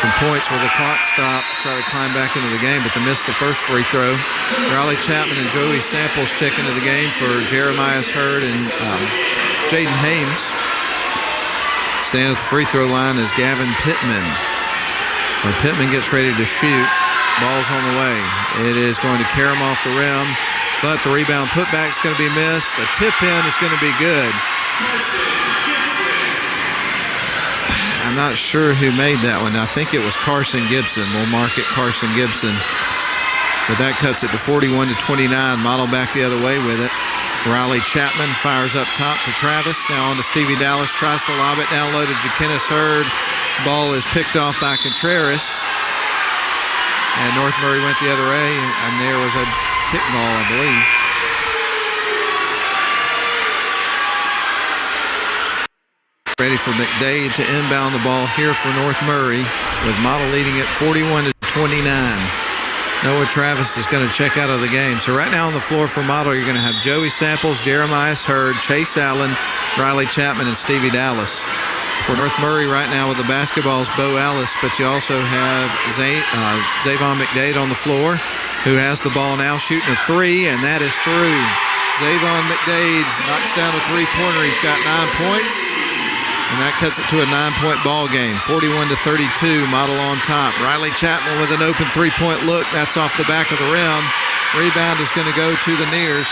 some points with the clock stop, try to climb back into the game, but they missed the first free throw. Riley Chapman and Joey Samples check into the game for Jeremiah Hurd and Jaden Hames. Standing at the free throw line is Gavin Pittman. So Pittman gets ready to shoot. Ball's on the way. It is going to carry him off the rim, but the rebound putback's going to be missed. A tip-in is going to be good. I'm not sure who made that one. I think it was Carson Gibson. We'll mark it Carson Gibson. But that cuts it to 41-29. Model back the other way with it. Riley Chapman fires up top to Travis. Now on to Stevie Dallas. Tries to lob it down low to Jakenis Hurd. Ball is picked off by Contreras. And North Murray went the other way, and there was a kick ball, I believe. Ready for McDade to inbound the ball here for North Murray, with Model leading it 41-29. Noah Travis is going to check out of the game. So right now on the floor for Model, you're going to have Joey Samples, Jeremiah Hurd, Chase Allen, Riley Chapman, and Stevie Dallas. For North Murray right now with the basketball is Bo Ellis, but you also have Zavon McDade on the floor, who has the ball now shooting a 3, and that is through. Zavon McDade knocks down a 3-pointer. He's got 9 points, and that cuts it to a 9-point ball game. 41-32, Model on top. Riley Chapman with an open 3-point look. That's off the back of the rim. Rebound is going to go to the Nears,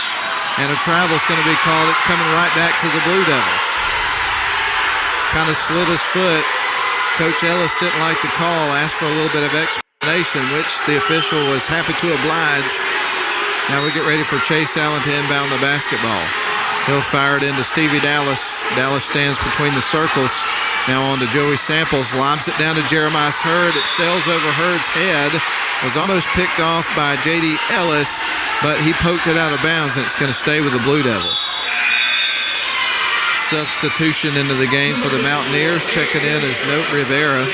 and a travel is going to be called. It's coming right back to the Blue Devils. Kind of slid his foot. Coach Ellis didn't like the call, asked for a little bit of explanation, which the official was happy to oblige. Now we get ready for Chase Allen to inbound the basketball. He'll fire it into Stevie Dallas. Dallas stands between the circles. Now on to Joey Samples. Lobs it down to Jeremiah Hurd. It sails over Hurd's head. Was almost picked off by J.D. Ellis, but he poked it out of bounds, and it's going to stay with the Blue Devils. Substitution into the game for the Mountaineers. Checking in is Note Rivera.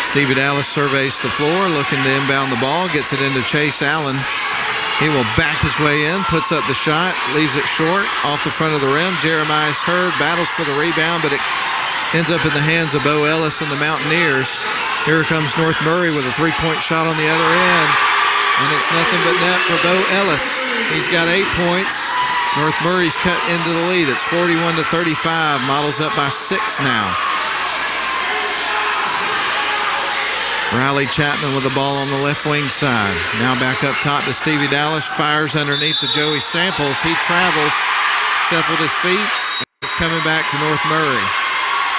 Stevie Dallas surveys the floor, looking to inbound the ball, gets it into Chase Allen. He will back his way in, puts up the shot, leaves it short, off the front of the rim. Jeremiah Hurd battles for the rebound, but it ends up in the hands of Bo Ellis and the Mountaineers. Here comes North Murray with a 3-point shot on the other end, and it's nothing but net for Bo Ellis. He's got 8 points. North Murray's cut into the lead. It's 41-35. Models up by 6 now. Riley Chapman with the ball on the left wing side. Now back up top to Stevie Dallas. Fires underneath to Joey Samples. He travels, shuffled his feet. It's coming back to North Murray.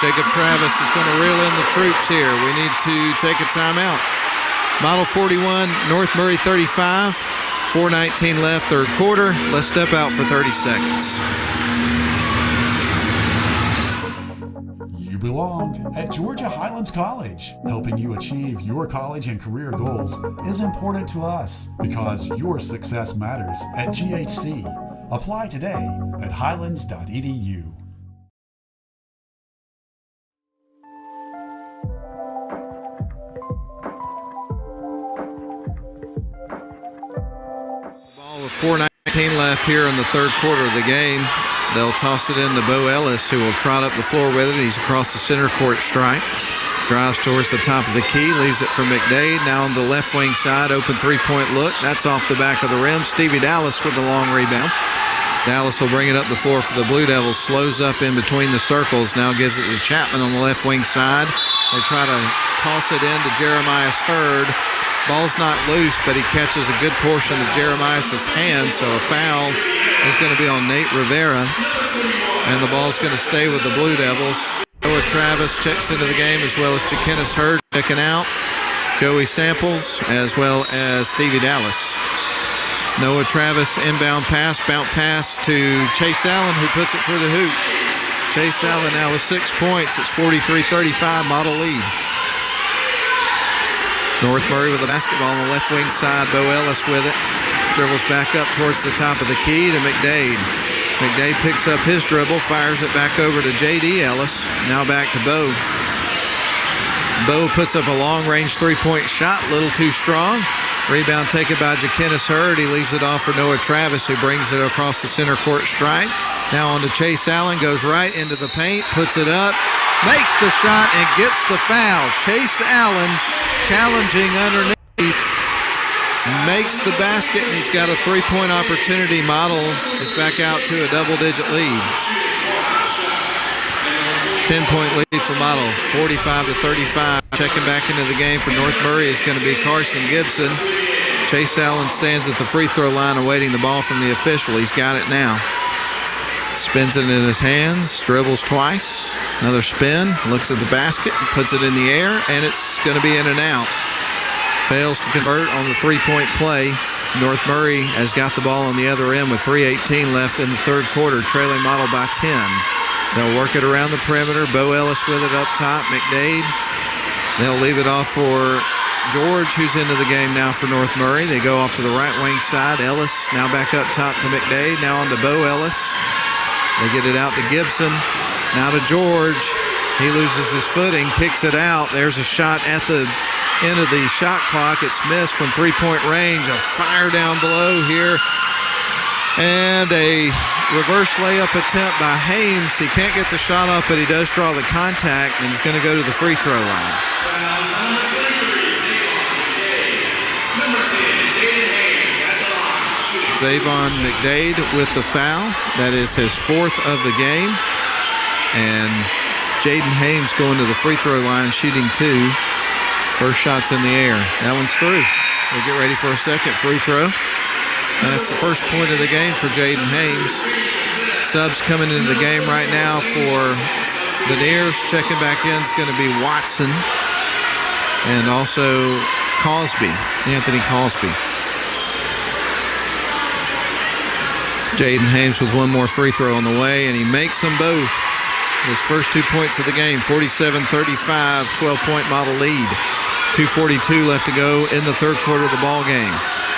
Jacob Travis is going to reel in the troops here. We need to take a timeout. Model 41, North Murray 35. 4:19 left, third quarter. Let's step out for 30 seconds. You belong at Georgia Highlands College. Helping you achieve your college and career goals is important to us because your success matters at GHC. Apply today at highlands.edu. With 4:19 left here in the third quarter of the game. They'll toss it into Bo Ellis, who will trot up the floor with it. He's across the center court stripe. Drives towards the top of the key, leaves it for McDade. Now on the left wing side, open three-point look. That's off the back of the rim. Stevie Dallas with the long rebound. Dallas will bring it up the floor for the Blue Devils. Slows up in between the circles. Now gives it to Chapman on the left wing side. They try to toss it into Jeremiah Hurd. Ball's not loose, but he catches a good portion of Jeremiah's hand, so a foul is going to be on Nate Rivera. And the ball's going to stay with the Blue Devils. Noah Travis checks into the game, as well as Jakenis Hurd checking out. Joey Samples, as well as Stevie Dallas. Noah Travis inbound pass, bounce pass to Chase Allen, who puts it through the hoop. Chase Allen now with 6 points. It's 43-35, model lead. North Murray with the basketball on the left wing side. Bo Ellis with it. Dribbles back up towards the top of the key to McDade. McDade picks up his dribble, fires it back over to J.D. Ellis. Now back to Bo. Bo puts up a long-range three-point shot, a little too strong. Rebound taken by Jakenis Hurd. He leaves it off for Noah Travis, who brings it across the center court stripe. Now on to Chase Allen, goes right into the paint, puts it up, makes the shot, and gets the foul. Chase Allen challenging underneath. Makes the basket, and he's got a three-point opportunity. Model is back out to a double-digit lead. 10-point lead for Model, 45-35. Checking back into the game for North Murray is going to be Carson Gibson. Chase Allen stands at the free throw line awaiting the ball from the official. He's got it now. Spins it in his hands, dribbles twice. Another spin, looks at the basket, puts it in the air, and it's going to be in and out. Fails to convert on the three-point play. North Murray has got the ball on the other end with 3:18 left in the third quarter, trailing Model by 10. They'll work it around the perimeter. Bo Ellis with it up top. McDade. They'll leave it off for George, who's into the game now for North Murray. They go off to the right wing side. Ellis now back up top to McDade. Now on to Bo Ellis. They get it out to Gibson. Now to George. He loses his footing, kicks it out. There's a shot at the end of the shot clock. It's missed from three-point range. A fire down below here. And a reverse layup attempt by Hames. He can't get the shot off, but he does draw the contact, and he's going to go to the free throw line. Zavon McDade with the foul. That is his fourth of the game. And Jaden Hames going to the free throw line, shooting two. First shot's in the air. That one's through. We'll get ready for a second free throw. That's the first point of the game for Jaden Hames. Subs coming into the game right now for the Nears. Checking back in is going to be Watson and also Cosby, Anthony Cosby. Jaden Hames with one more free throw on the way, and he makes them both. His first 2 points of the game, 47-35, 12-point Model lead. 2:42 left to go in the third quarter of the ball game.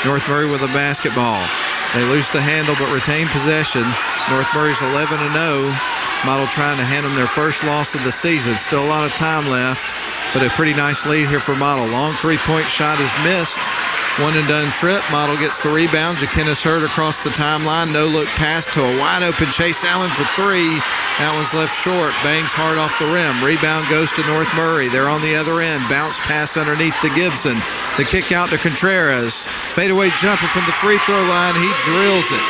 North Murray with the basketball. They lose the handle but retain possession. North Murray's 11-0. Model trying to hand them their first loss of the season. Still a lot of time left, but a pretty nice lead here for Model. Long three-point shot is missed. One and done trip. Model gets the rebound. Jakenis Hurd across the timeline. No look pass to a wide open Chase Allen for three. That one's left short. Bangs hard off the rim. Rebound goes to North Murray. They're on the other end. Bounce pass underneath to Gibson. The kick out to Contreras. Fadeaway jumper from the free throw line. He drills it.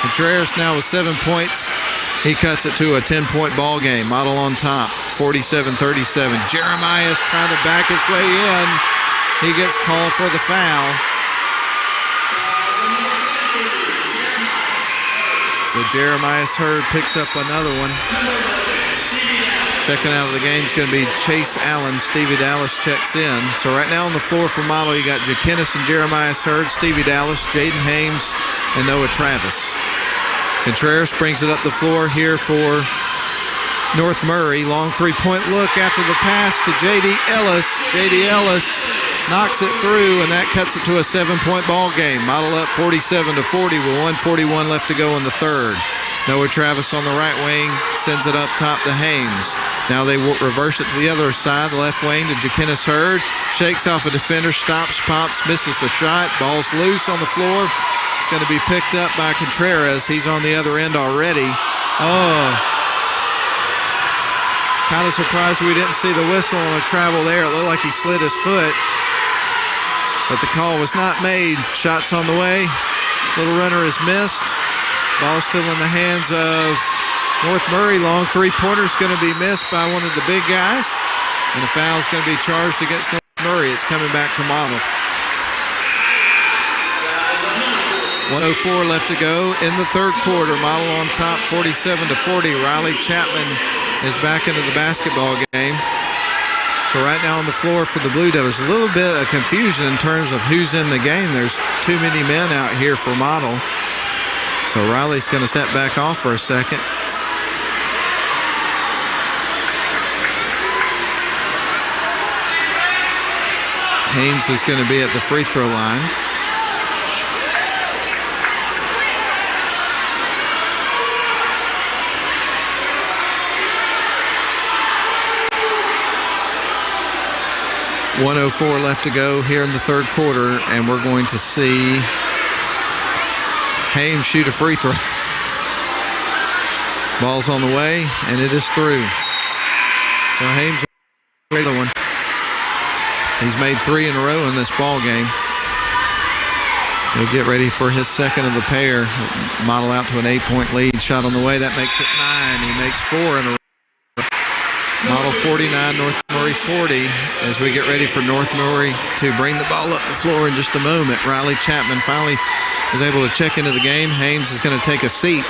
Contreras now with 7 points. He cuts it to a 10-point ball game. Model on top, 47-37. Jeremiah is trying to back his way in. He gets called for the foul. So Jeremiah Hurd picks up another one. Checking out of the game is going to be Chase Allen. Stevie Dallas checks in. So right now on the floor for Model, you got Jakenis and Jeremiah Hurd, Stevie Dallas, Jaden Hames, and Noah Travis. Contreras brings it up the floor here for North Murray. Long three-point look after the pass to J.D. Ellis. J.D. Ellis knocks it through, and that cuts it to a 7-point ball game. Model up 47-40 with 1:41 left to go in the third. Noah Travis on the right wing sends it up top to Hames. Now they reverse it to the other side, the left wing to Jakenis Hurd. Shakes off a defender, stops, pops, misses the shot. Ball's loose on the floor. It's going to be picked up by Contreras. He's on the other end already. Oh. Kind of surprised we didn't see the whistle on a travel there. It looked like he slid his foot. But the call was not made. Shots on the way. Little runner is missed. Ball still in the hands of North Murray. Long three-pointer's going to be missed by one of the big guys. And a foul's going to be charged against North Murray. It's coming back to Model. 1:04 left to go in the third quarter. Model on top 47-40. Riley Chapman is back into the basketball game. So right now on the floor for the Blue Devils, a little bit of confusion in terms of who's in the game. There's too many men out here for Model. So Riley's going to step back off for a second. Hames is going to be at the free throw line. .104 left to go here in the third quarter, and we're going to see Hames shoot a free throw. Ball's on the way, and it is through. So Hames, the one. He's made 3 in a row in this ball game. He'll get ready for his second of the pair. Model out to an 8-point lead. Shot on the way. That makes it 9. He makes 4 in a row. Model 49, North Murray 40. As we get ready for North Murray to bring the ball up the floor in just a moment. Riley Chapman finally is able to check into the game. Hames is going to take a seat.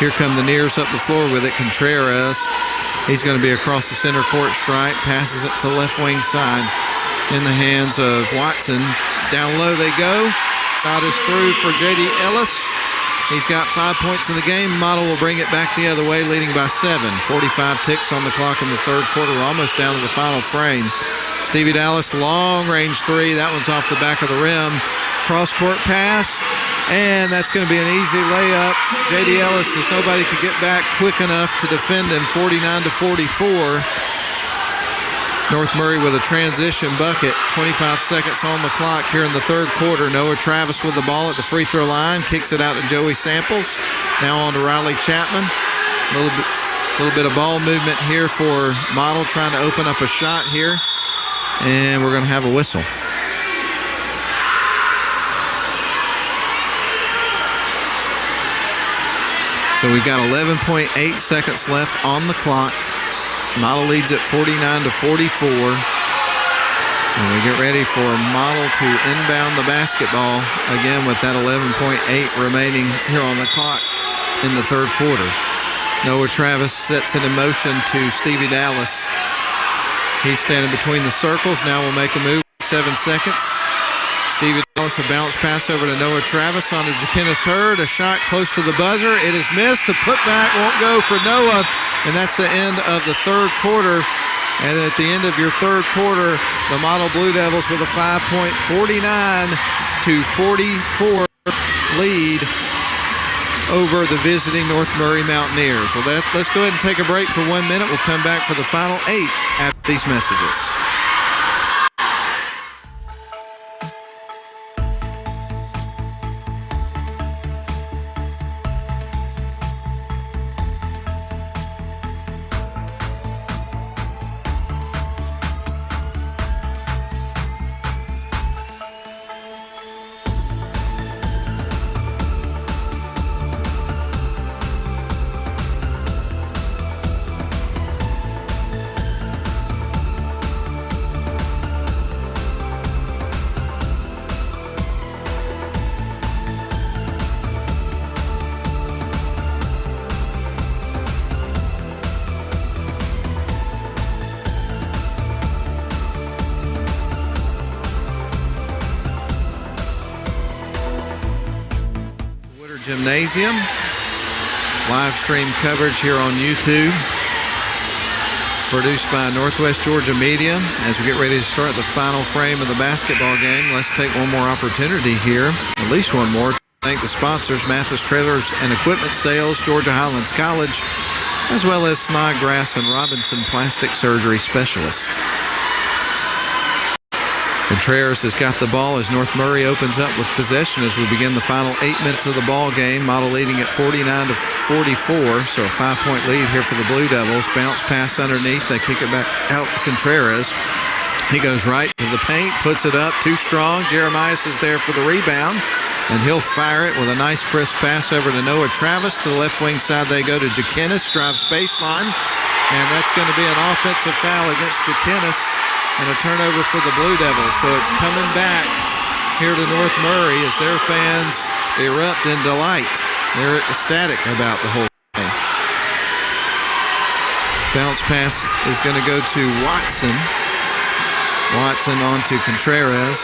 Here come the Nears up the floor with it. Contreras. He's going to be across the center court stripe. Passes it to the left wing side. In the hands of Watson. Down low they go. Shot is through for J.D. Ellis. He's got 5 points in the game. Model will bring it back the other way, leading by 7. 45 ticks on the clock in the third quarter. We're almost down to the final frame. Stevie Dallas, long-range three. That one's off the back of the rim. Cross-court pass, and that's going to be an easy layup. J.D. Ellis, as nobody could get back quick enough to defend him, 49-44. North Murray with a transition bucket. 25 seconds on the clock here in the third quarter. Noah Travis with the ball at the free throw line. Kicks it out to Joey Samples. Now on to Riley Chapman. A little bit of ball movement here for Model, trying to open up a shot here. And we're going to have a whistle. So we've got 11.8 seconds left on the clock. Model leads at 49-44. And we get ready for Model to inbound the basketball again with that 11.8 remaining here on the clock in the third quarter. Noah Travis sets it in motion to Stevie Dallas. He's standing between the circles. Now we'll make a move. 7 seconds. Stevie Dallas, a bounce pass over to Noah Travis on to Jaquinnis Hurd. A shot close to the buzzer. It is missed. The putback won't go for Noah. And that's the end of the third quarter. And at the end of your third quarter, the Model Blue Devils with a 5-point 49-44 lead over the visiting North Murray Mountaineers. Well, let's go ahead and take a break for 1 minute. We'll come back for the final 8 after these messages. Gymnasium. Live stream coverage here on YouTube. Produced by Northwest Georgia Media. As we get ready to start the final frame of the basketball game, let's take one more opportunity here, at least one more, to thank the sponsors, Mathis Trailers and Equipment Sales, Georgia Highlands College, as well as Snodgrass and Robinson Plastic Surgery Specialist. Contreras has got the ball as North Murray opens up with possession as we begin the final 8 minutes of the ball game. Model leading at 49-44, so a 5-point lead here for the Blue Devils. Bounce pass underneath. They kick it back out to Contreras. He goes right to the paint, puts it up, too strong. Jeremias is there for the rebound, and he'll fire it with a nice crisp pass over to Noah Travis. To the left wing side they go to Jakinis, drives baseline, and that's going to be an offensive foul against Jakinis and a turnover for the Blue Devils. So it's coming back here to North Murray as their fans erupt in delight. They're ecstatic about the whole thing. Bounce pass is going to go to Watson. Watson on to Contreras.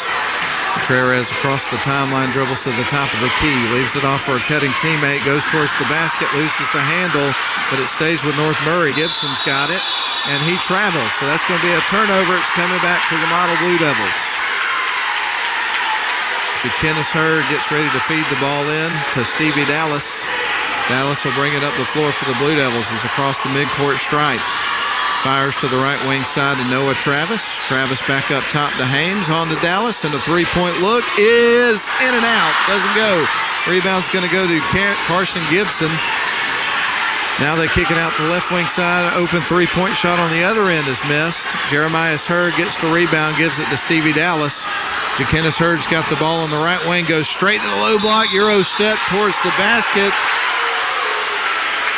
Contreras across the timeline, dribbles to the top of the key, leaves it off for a cutting teammate, goes towards the basket, loses the handle, but it stays with North Murray. Gibson's got it, and he travels. So that's going to be a turnover. It's coming back to the Model Blue Devils. Jakinis Hurd gets ready to feed the ball in to Stevie Dallas. Dallas will bring it up the floor for the Blue Devils. He's across the midcourt stripe. Fires to the right wing side to Noah Travis. Travis back up top to Hames, on to Dallas, and a three-point look is in and out. Doesn't go. Rebound's going to go to Carson Gibson. Now they kick it out the left wing side. Open three-point shot on the other end is missed. Jeremias Hurd gets the rebound, gives it to Stevie Dallas. Jakinis Hurd's got the ball on the right wing, goes straight to the low block, Euro step towards the basket.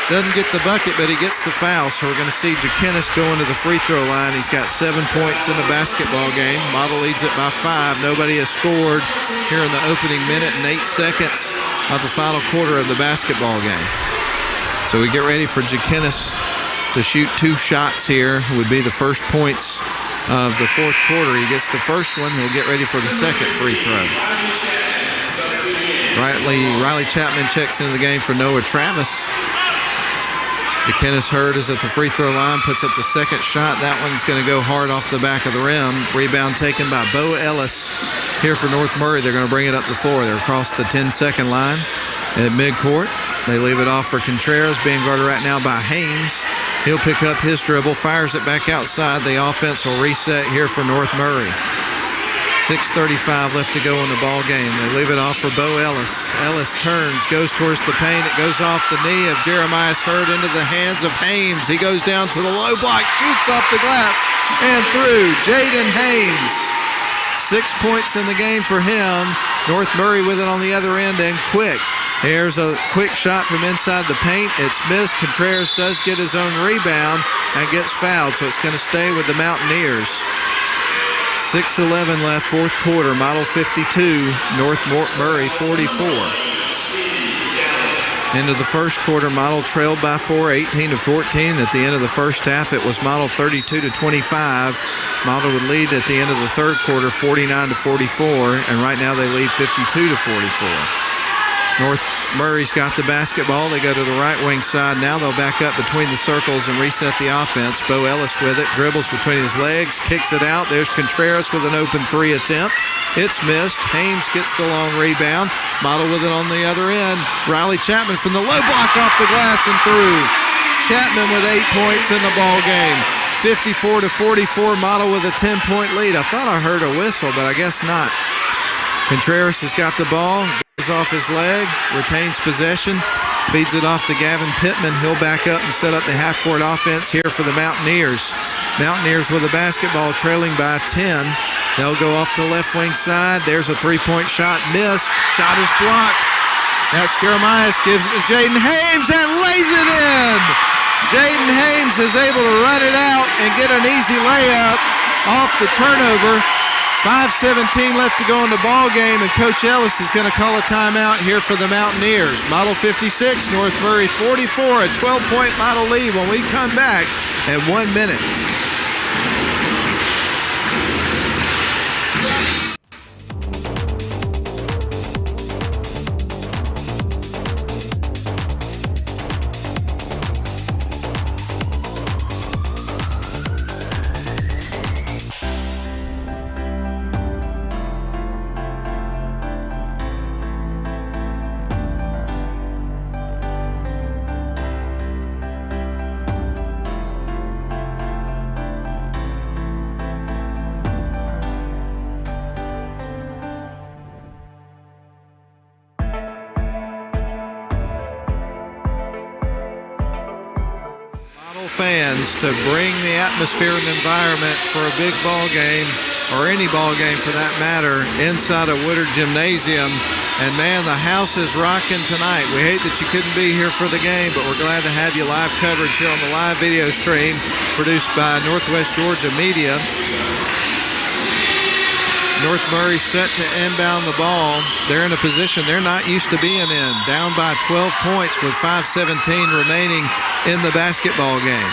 Doesn't get the bucket, but he gets the foul. So we're going to see Jakinis go into the free throw line. He's got 7 points in the basketball game. Model leads it by 5. Nobody has scored here in the opening minute and 8 seconds of the final quarter of the basketball game. So we get ready for Jakinis to shoot 2 shots here. It would be the first points of the fourth quarter. He gets the first one. He'll get ready for the second free throw. Riley Chapman checks into the game for Noah Travis. Jakinis Hurd is at the free throw line, puts up the second shot. That one's going to go hard off the back of the rim. Rebound taken by Bo Ellis here for North Murray. They're going to bring it up the floor. They're across the 10-second line at midcourt. They leave it off for Contreras, being guarded right now by Hames. He'll pick up his dribble, fires it back outside. The offense will reset here for North Murray. 6:35 left to go in the ball game. They leave it off for Bo Ellis. Ellis turns, goes towards the paint. It goes off the knee of Jeremias Hurd into the hands of Hames. He goes down to the low block, shoots off the glass, and through. Jaden Hames. 6 points in the game for him. North Murray with it on the other end, and quick. Here's a quick shot from inside the paint. It's missed. Contreras does get his own rebound and gets fouled, so it's going to stay with the Mountaineers. 6:11 left, fourth quarter. Model 52, North Murray 44. Into the first quarter, Model trailed by 4, 18-14. At the end of the first half, it was Model 32-25. Model would lead at the end of the third quarter 49-44, and right now they lead 52-44. North Murray's got the basketball. They go to the right wing side. Now they'll back up between the circles and reset the offense. Bo Ellis with it, dribbles between his legs, kicks it out. There's Contreras with an open 3 attempt. It's missed. Hames gets the long rebound. Model with it on the other end. Riley Chapman from the low block off the glass and through. Chapman with 8 points in the ball game. 54-44, Model with a 10-point lead. I thought I heard a whistle, but I guess not. Contreras has got the ball. Goes off his leg, retains possession, feeds it off to Gavin Pittman. He'll back up and set up the half-court offense here for the Mountaineers. Mountaineers with the basketball trailing by 10. They'll go off to the left wing side. There's a three-point shot missed. Shot is blocked. That's Jeremias, gives it to Jaden Hames and lays it in. Jaden Hames is able to run it out and get an easy layup off the turnover. 5:17 left to go in the ball game, and Coach Ellis is going to call a timeout here for the Mountaineers. Model 56, North Murray 44, a 12-point Model lead when we come back at 1 minute. fans to bring the atmosphere and environment for a big ball game, or any ball game for that matter, inside of Woodard Gymnasium. And man, the house is rocking tonight. We hate that you couldn't be here for the game, but we're glad to have you live coverage here on the live video stream produced by Northwest Georgia Media. North Murray set to inbound the ball. They're in a position they're not used to being in, down by 12 points with 5:17 remaining in the basketball game.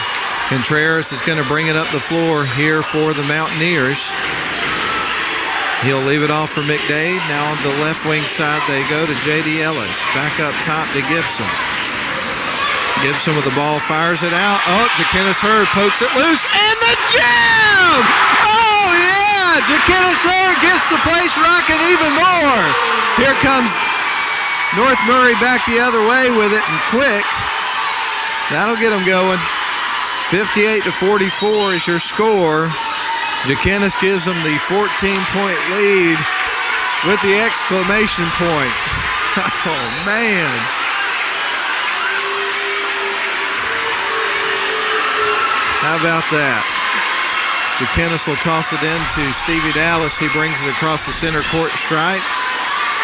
Contreras is going to bring it up the floor here for the Mountaineers. He'll leave it off for McDade. Now on the left wing side they go to J.D. Ellis. Back up top to Gibson. Gibson with the ball, fires it out. Oh, Jakenis Hurd pokes it loose, and the jam! Oh, yeah! Jakenis Hurd gets the place rocking even more. Here comes North Murray back the other way with it, and quick. That'll get them going. 58-44 is your score. Jakenis gives them the 14-point lead with the exclamation point. Oh, man. How about that? Jakenis will toss it in to Stevie Dallas. He brings it across the center court stripe.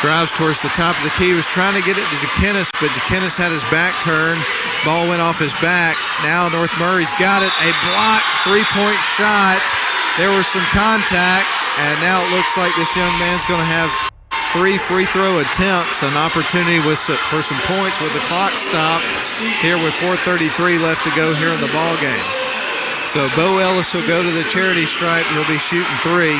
Drives towards the top of the key. He was trying to get it to Jakenis, but Jakenis had his back turned. Ball went off his back. Now North Murray's got it. A blocked three-point shot. There was some contact, and now it looks like this young man's going to have 3 free throw attempts, an opportunity for some points with the clock stopped here with 4:33 left to go here in the ball game. So Bo Ellis will go to the charity stripe. He'll be shooting 3.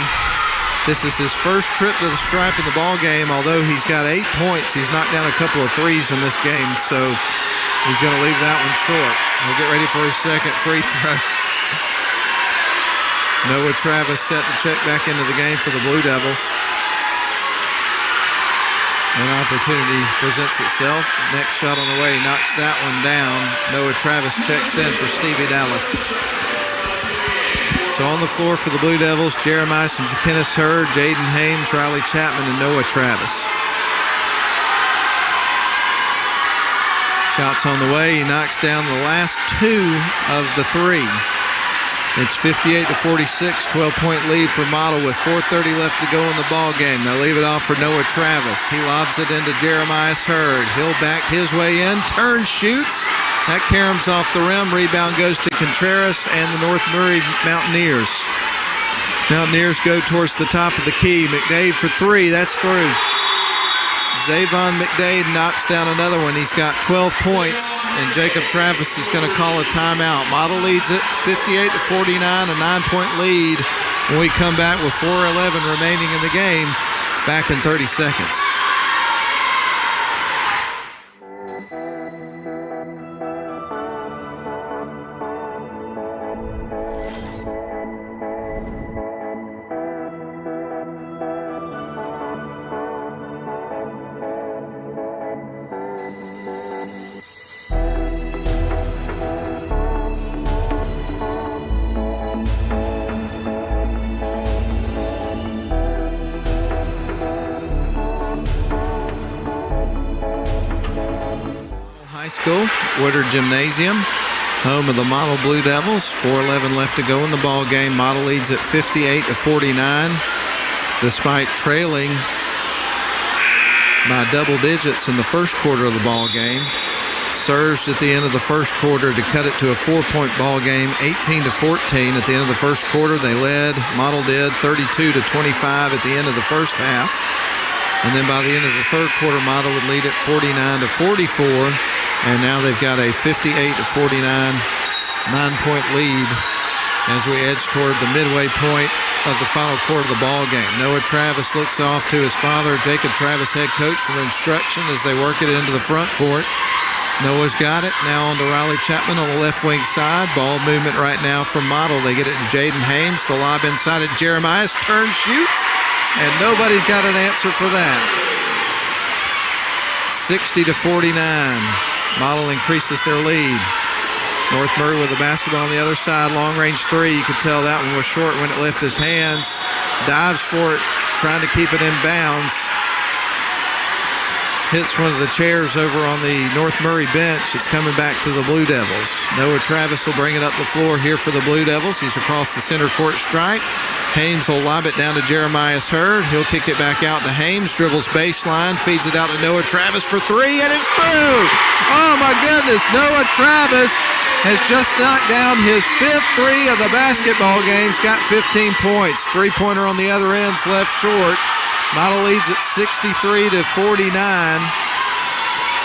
This is his first trip to the stripe in the ball game. Although he's got 8 points, he's knocked down a couple of threes in this game, so he's going to leave that one short. He'll get ready for his second free throw. Noah Travis set to check back into the game for the Blue Devils. An opportunity presents itself. Next shot on the way, knocks that one down. Noah Travis checks in for Stevie Dallas. So on the floor for the Blue Devils, Jeremiah and Jakenis Hurd, Jaden Hames, Riley Chapman, and Noah Travis. Shots on the way. He knocks down the last 2 of the 3. It's 58-46, 12-point lead for Model with 4:30 left to go in the ball game. They'll leave it off for Noah Travis. He lobs it into Jeremiah Hurd. He'll back his way in, turns, shoots. That caroms off the rim. Rebound goes to Contreras and the North Murray Mountaineers. Mountaineers go towards the top of the key. McDade for 3. That's through. Zavon McDade knocks down another one. He's got 12 points, and Jacob Travis is going to call a timeout. Model leads it 58-49, a 9-point lead. When we come back with 4:11 remaining in the game, back in 30 seconds. Woodard Gymnasium, home of the Model Blue Devils. 4:11 left to go in the ball game. Model leads at 58-49, despite trailing by double digits in the first quarter of the ball game. Surged at the end of the first quarter to cut it to a 4-point ball game, 18-14 at the end of the first quarter. They led, Model did, 32-25 at the end of the first half. And then by the end of the third quarter, Model would lead at 49-44. And now they've got a 58-49 9-point lead as we edge toward the midway point of the final quarter of the ball game. Noah Travis looks off to his father, Jacob Travis, head coach, for instruction as they work it into the front court. Noah's got it. Now on to Riley Chapman on the left wing side. Ball movement right now from Model. They get it to Jaden Hames. The lob inside at Jeremiah. Turn, shoots, and nobody's got an answer for that. 60-49. Model increases their lead. North Murray with the basketball on the other side. Long-range 3. You could tell that one was short when it left his hands. Dives for it, trying to keep it in bounds. hits one of the chairs over on the North Murray bench. It's coming back to the Blue Devils. Noah Travis will bring it up the floor here for the Blue Devils. He's across the center court stripe. Haynes will lob it down to Jeremiah Hurd. He'll kick it back out to Haynes, dribbles baseline, feeds it out to Noah Travis for three, and it's through! Oh, my goodness. Noah Travis has just knocked down his fifth three of the basketball game. He's got 15 points. Three-pointer on the other end's left short. Model leads at 63-49.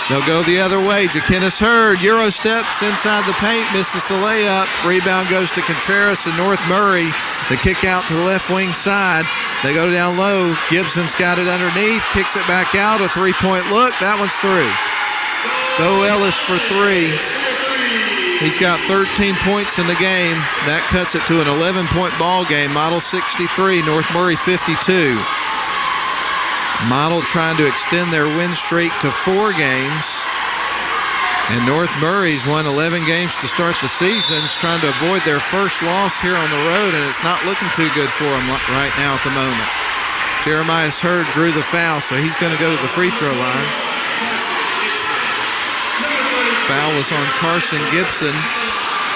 They'll go the other way. Jaquinnis Hurd, Euro steps inside the paint, misses the layup. Rebound goes to Contreras and North Murray. The kick out to the left wing side. They go down low. Gibson's got it underneath, kicks it back out. A three-point look. That one's through. Bo Ellis for three. He's got 13 points in the game. That cuts it to an 11-point ball game. Model 63, North Murray 52. Model trying to extend their win streak to 4 games. And North Murray's won 11 games to start the season. It's trying to avoid their first loss here on the road, and it's not looking too good for them right now at the moment. Jeremiah Hurd drew the foul, so he's going to go to the free throw line. Foul was on Carson Gibson.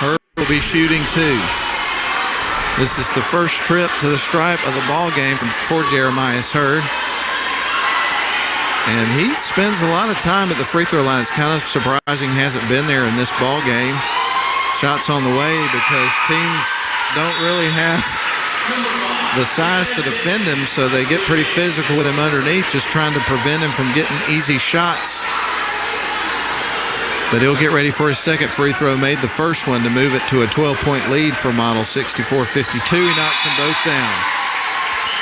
Hurd will be shooting 2. This is the first trip to the stripe of the ball game for Jeremiah Hurd. And he spends a lot of time at the free throw line. It's kind of surprising he hasn't been there in this ball game. Shots on the way because teams don't really have the size to defend him, so they get pretty physical with him underneath, just trying to prevent him from getting easy shots. But he'll get ready for his second free throw. Made the first one to move it to a 12-point lead for Model 64-52. He knocks them both down.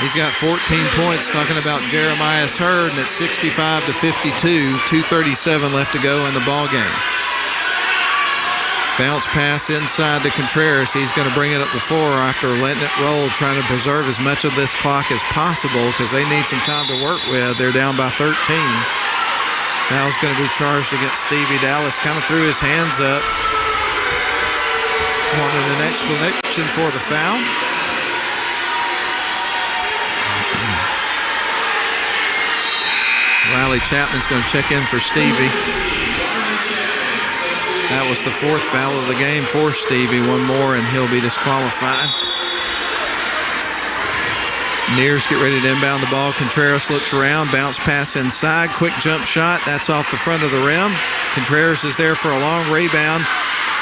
He's got 14 points, talking about Jeremiah Hurd, and it's 65-52, 2:37 left to go in the ball game. Bounce pass inside to Contreras. He's going to bring it up the floor after letting it roll, trying to preserve as much of this clock as possible because they need some time to work with. They're down by 13. Foul's going to be charged against Stevie Dallas. Kind of threw his hands up. Wanted an explanation for the foul. Riley Chapman's going to check in for Stevie. That was the 4th foul of the game for Stevie. One more and he'll be disqualified. Nears get ready to inbound the ball. Contreras looks around, bounce pass inside, quick jump shot. That's off the front of the rim. Contreras is there for a long rebound.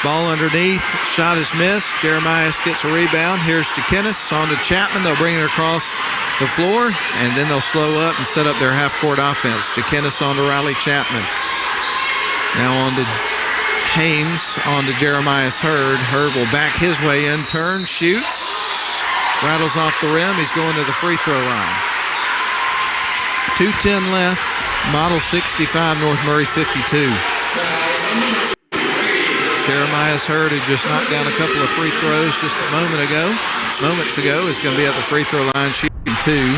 Ball underneath, shot is missed. Jeremiah gets a rebound. Here's Jaquinnis on to Chapman. They'll bring it across the floor, and then they'll slow up and set up their half-court offense. Jaquinnis on to Riley Chapman. Now on to Haynes, on to Jeremiah Hurd. Hurd will back his way in, turns, shoots, rattles off the rim. He's going to the free throw line. 2:10 left. Model 65, North Murray 52. Jeremiah Hurd, who just knocked down a couple of free throws just moments ago, is going to be at the free throw line shooting 2.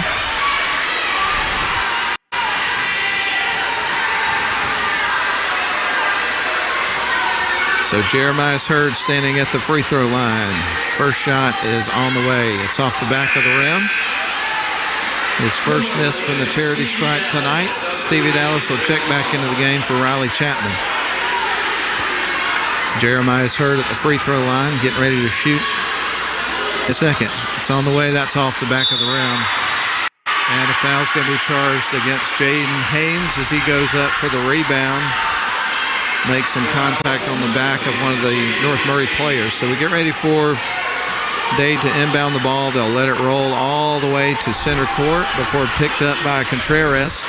So Jeremiah Hurd standing at the free throw line. First shot is on the way. It's off the back of the rim. His first miss from the charity stripe tonight. Stevie Dallas will check back into the game for Riley Chapman. Jeremiah Hurd at the free throw line, getting ready to shoot a second. It's on the way. That's off the back of the rim. And a foul's going to be charged against Jaden Haynes as he goes up for the rebound. Makes some contact on the back of one of the North Murray players. So we get ready for Dade to inbound the ball. They'll let it roll all the way to center court before picked up by Contreras.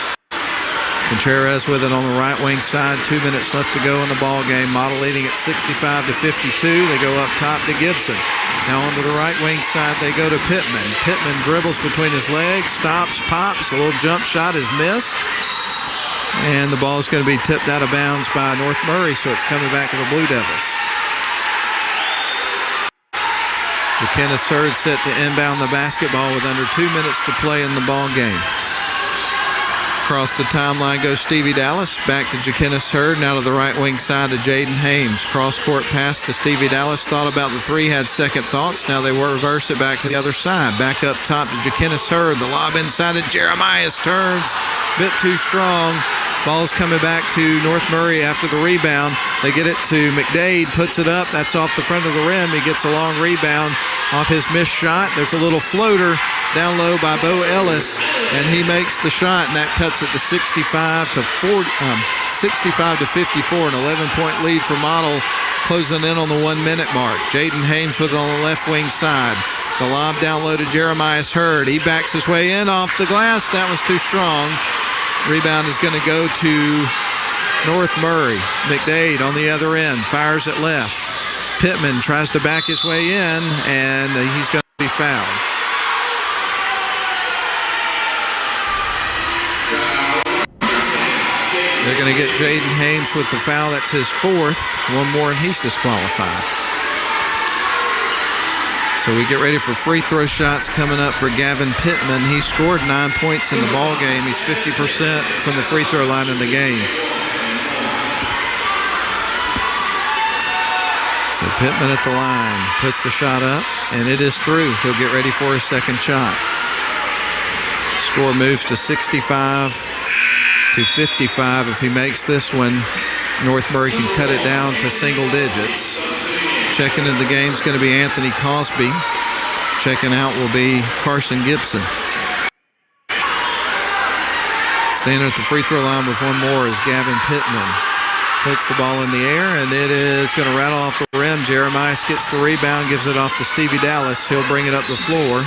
Contreras with it on the right wing side. 2 minutes left to go in the ball game. Model leading at 65-52. They go up top to Gibson. Now onto the right wing side they go to Pittman. Pittman dribbles between his legs, stops, pops. A little jump shot is missed. And the ball is going to be tipped out of bounds by North Murray, so it's coming back to the Blue Devils. Jaquinnis Hurd set to inbound the basketball with under 2 minutes to play in the ball game. Across the timeline goes Stevie Dallas. Back to Jaquinnis Hurd. Now to the right wing side to Jaden Haynes. Cross-court pass to Stevie Dallas. Thought about the three, had second thoughts. Now they reverse it back to the other side. Back up top to Jaquinnis Hurd. The lob inside of Jeremiah turns. Bit too strong. Ball's coming back to North Murray after the rebound. They get it to McDade, puts it up. That's off the front of the rim. He gets a long rebound off his missed shot. There's a little floater down low by Bo Ellis, and he makes the shot, and that cuts it to 65 to 54, an 11-point lead for Model, closing in on the 1 minute mark. Jaden Hames with it on the left wing side. The lob down low to Jeremiah Hurd. He backs his way in off the glass. That was too strong. Rebound is going to go to North Murray. McDade on the other end, fires it left. Pittman tries to back his way in, and he's going to be fouled. They're going to get Jaden Hames with the foul. That's his fourth. One more, and he's disqualified. So we get ready for free throw shots coming up for Gavin Pittman. He scored 9 points in the ball game. He's 50% from the free throw line in the game. So Pittman at the line, puts the shot up, and it is through. He'll get ready for his second shot. Score moves to 65 to 55. If he makes this one, North Murray can cut it down to single digits. Checking in the game is going to be Anthony Cosby. Checking out will be Carson Gibson. Standing at the free throw line with one more is Gavin Pittman. Puts the ball in the air, and it is going to rattle off the rim. Jeremiah gets the rebound, gives it off to Stevie Dallas. He'll bring it up the floor.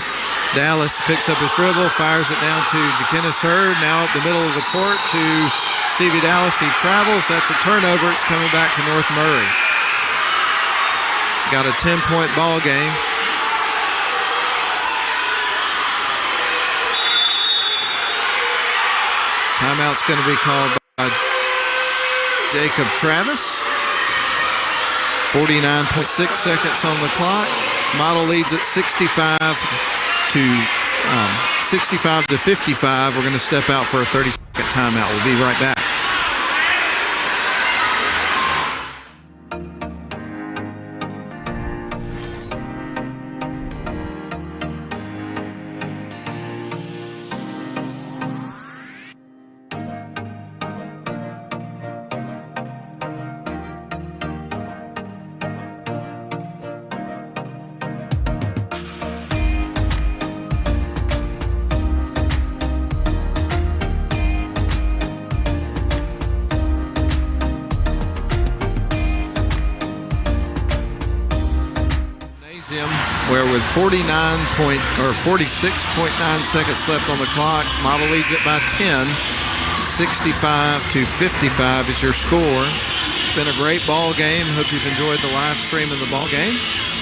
Dallas picks up his dribble, fires it down to Jaquinnis Hurd. Now up the middle of the court to Stevie Dallas. He travels. That's a turnover. It's coming back to North Murray. Got a 10-point ball game. Timeout's going to be called by Jacob Travis. 49.6 seconds on the clock. Model leads at 65 to 55. We're going to step out for a 30-second timeout. We'll be right back. Where with 46.9 seconds left on the clock, Model leads it by 10. 65 to 55 is your score. It's been a great ball game. Hope you've enjoyed the live stream of the ball game.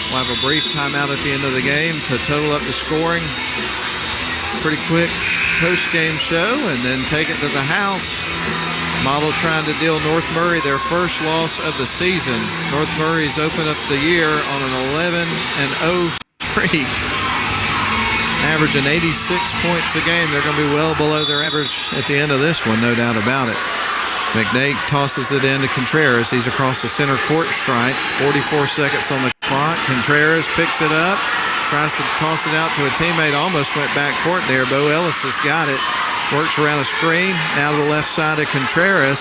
We'll have a brief timeout at the end of the game to total up the scoring. Pretty quick post-game show, and then take it to the house. Model trying to deal North Murray their first loss of the season. North Murray's opened up the year on an 11-0 streak, averaging 86 points a game. They're going to be well below their average at the end of this one, no doubt about it. McDade tosses it in to Contreras. He's across the center court stripe. 44 seconds on the clock. Contreras picks it up, tries to toss it out to a teammate. Almost went back court there. Bo Ellis has got it. Works around a screen. Now to the left side of Contreras.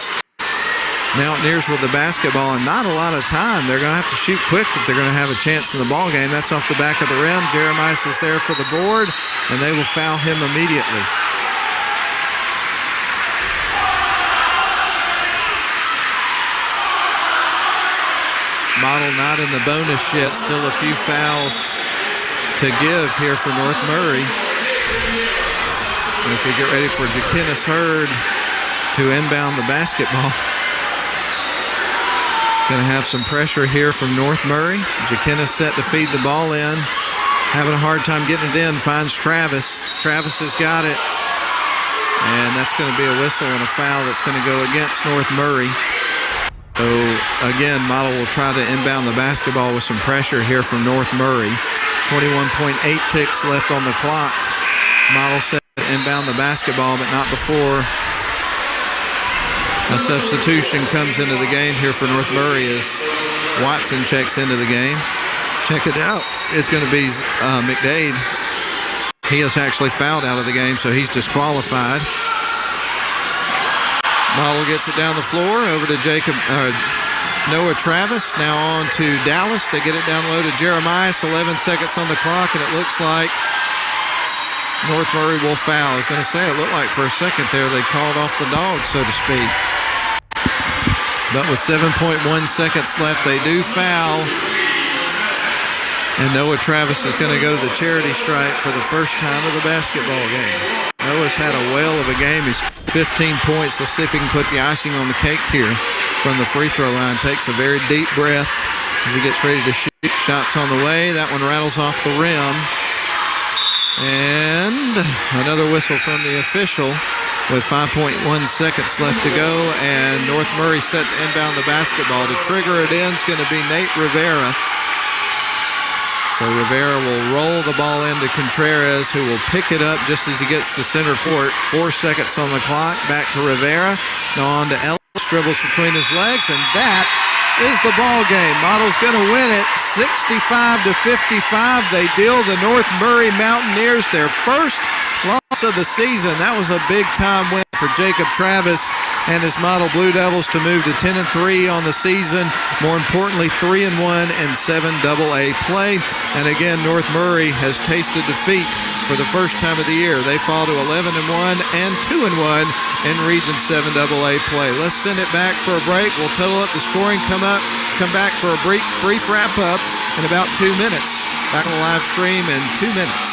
Mountaineers with the basketball, and not a lot of time. They're going to have to shoot quick if they're going to have a chance in the ball game. That's off the back of the rim. Jeremiah is there for the board, and they will foul him immediately. Model not in the bonus yet. Still a few fouls to give here for North Murray. As we get ready for Jaquinnis Hurd to inbound the basketball. Going to have some pressure here from North Murray. Jaquinnis set to feed the ball in. Having a hard time getting it in. Finds Travis. Travis has got it. And that's going to be a whistle and a foul that's going to go against North Murray. So, again, Model will try to inbound the basketball with some pressure here from North Murray. 21.8 ticks left on the clock. Model set to inbound the basketball, but not before a substitution comes into the game here for North Murray as Watson checks into the game. Check it out. It's going to be McDade. He is actually fouled out of the game, so he's disqualified. Model gets it down the floor over to Noah Travis. Now on to Dallas. They get it down low to Jeremiah. 11 seconds on the clock, and it looks like North Murray will foul. I was going to say, it looked like for a second there they called off the dog, so to speak. But with 7.1 seconds left, they do foul. And Noah Travis is going to go to the charity stripe for the first time of the basketball game. Noah's had a whale of a game. He's 15 points. Let's see if he can put the icing on the cake here from the free throw line. Takes a very deep breath as he gets ready to shoot. Shots on the way. That one rattles off the rim. And another whistle from the official with 5.1 seconds left to go. And North Murray set to inbound the basketball. To trigger it in is going to be Nate Rivera. So Rivera will roll the ball into Contreras, who will pick it up just as he gets to center court. 4 seconds on the clock. Back to Rivera. Now on to Ellis. Dribbles between his legs, and that is the ball game. Model's going to win it 65-55. They deal the North Murray Mountaineers their first loss of the season. That was a big-time win for Jacob Travis and his Model Blue Devils to move to 10-3 on the season. More importantly, 3-1 in 7 AA play. And again, North Murray has tasted defeat for the first time of the year. They fall to 11-1 and 2-1 in Region 7 AA play. Let's send it back for a break. We'll total up the scoring, come back for a brief wrap-up in about 2 minutes. Back on the live stream in 2 minutes.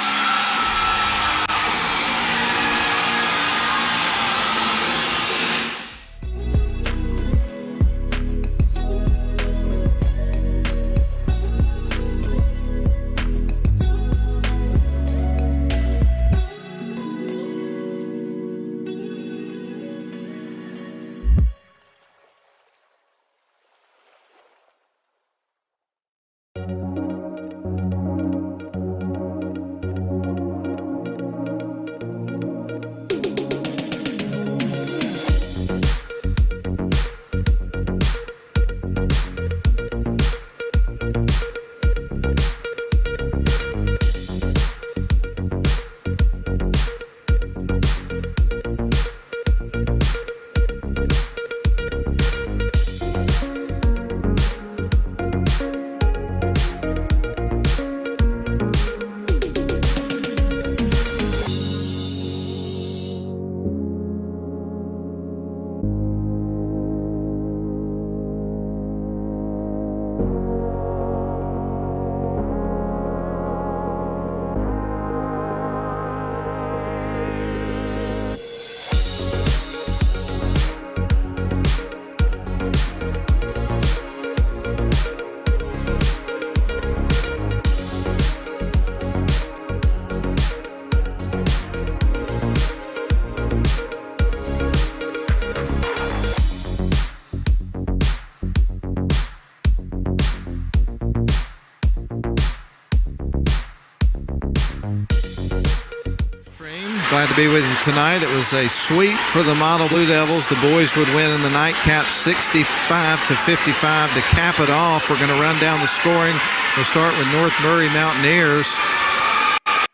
Glad to be with you tonight. It was a sweep for the Model Blue Devils. The boys would win in the nightcap 65-55 to cap it off. We're going to run down the scoring. We'll start with North Murray Mountaineers.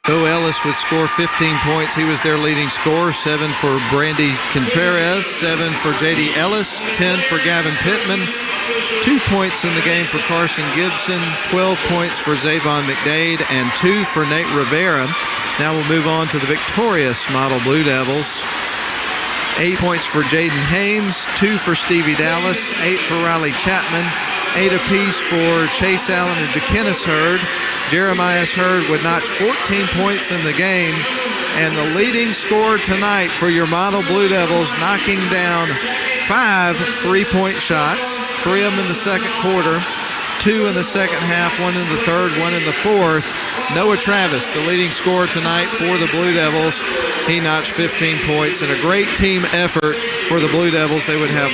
Joe Ellis would score 15 points. He was their leading scorer. 7 for Brandy Contreras, 7 for J.D. Ellis, 10 for Gavin Pittman. 2 points in the game for Carson Gibson, 12 points for Zavon McDade, and 2 for Nate Rivera. Now we'll move on to the victorious Model Blue Devils. 8 points for Jaden Hames, 2 for Stevie Dallas, 8 for Riley Chapman, 8 apiece for Chase Allen and Jaquinnis Hurd. Jeremiah Hurd would notch 14 points in the game, and the leading scorer tonight for your Model Blue Devils, knocking down 5 3-point shots, 3 of them in the second quarter, 2 in the second half, 1 in the third, 1 in the fourth. Noah Travis, the leading scorer tonight for the Blue Devils. He notched 15 points, and a great team effort for the Blue Devils. They would have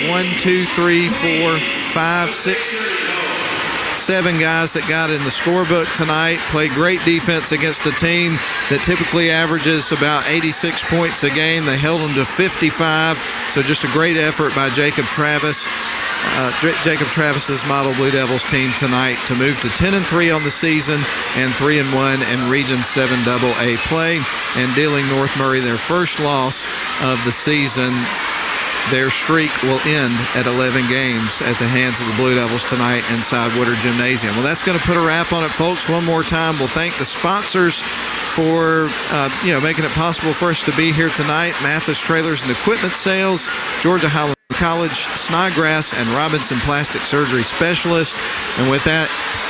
7 guys that got in the scorebook tonight, played great defense against a team that typically averages about 86 points a game. They held them to 55, so just a great effort by Jacob Travis. Jacob Travis's Model Blue Devils team tonight to move to 10-3 on the season and 3-1 in Region 7 AA play, and dealing North Murray their first loss of the season. their streak will end at 11 games at the hands of the Blue Devils tonight inside Woodard Gymnasium. Well, that's going to put a wrap on it, folks. One more time, we'll thank the sponsors for making it possible for us to be here tonight. Mathis Trailers and Equipment Sales, Georgia Highlands College, Snodgrass, and Robinson Plastic Surgery Specialist. And with that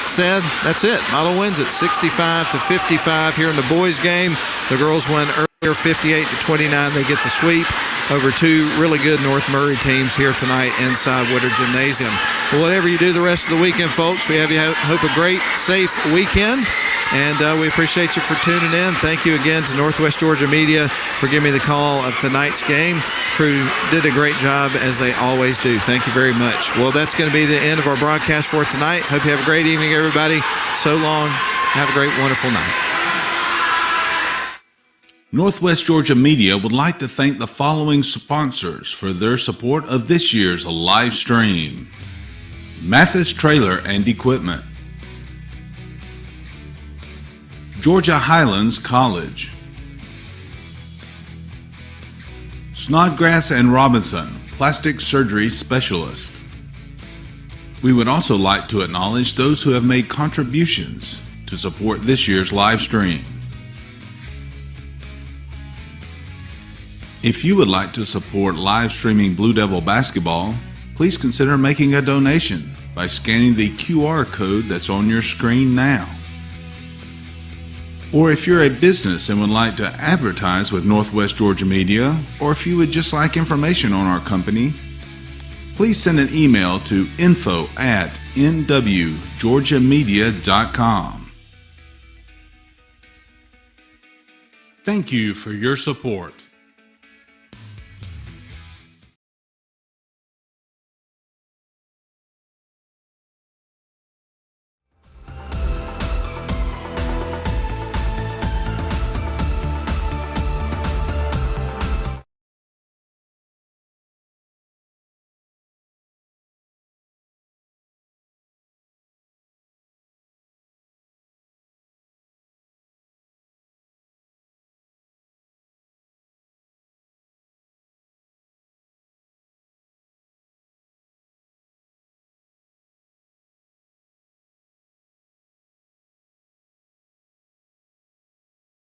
said, that's it. Model wins at 65-55 here in the boys game. The girls won earlier 58-29. They get the sweep over two really good North Murray teams here tonight inside Woodard Gymnasium. Well, whatever you do the rest of the weekend, folks, we have you hope a great, safe weekend. And we appreciate you for tuning in. Thank you again to Northwest Georgia Media for giving me the call of tonight's game. Crew did a great job, as they always do. Thank you very much. Well, that's going to be the end of our broadcast for tonight. Hope you have a great evening, everybody. So long. Have a great, wonderful night. Northwest Georgia Media would like to thank the following sponsors for their support of this year's live stream: Mathis Trailer and Equipment, Georgia Highlands College, Snodgrass and Robinson Plastic Surgery Specialist. We would also like to acknowledge those who have made contributions to support this year's live stream. If you would like to support live streaming Blue Devil basketball, please consider making a donation by scanning the QR code that's on your screen now. Or if you're a business and would like to advertise with Northwest Georgia Media, or if you would just like information on our company, please send an email to info@nwgeorgiamedia.com. Thank you for your support.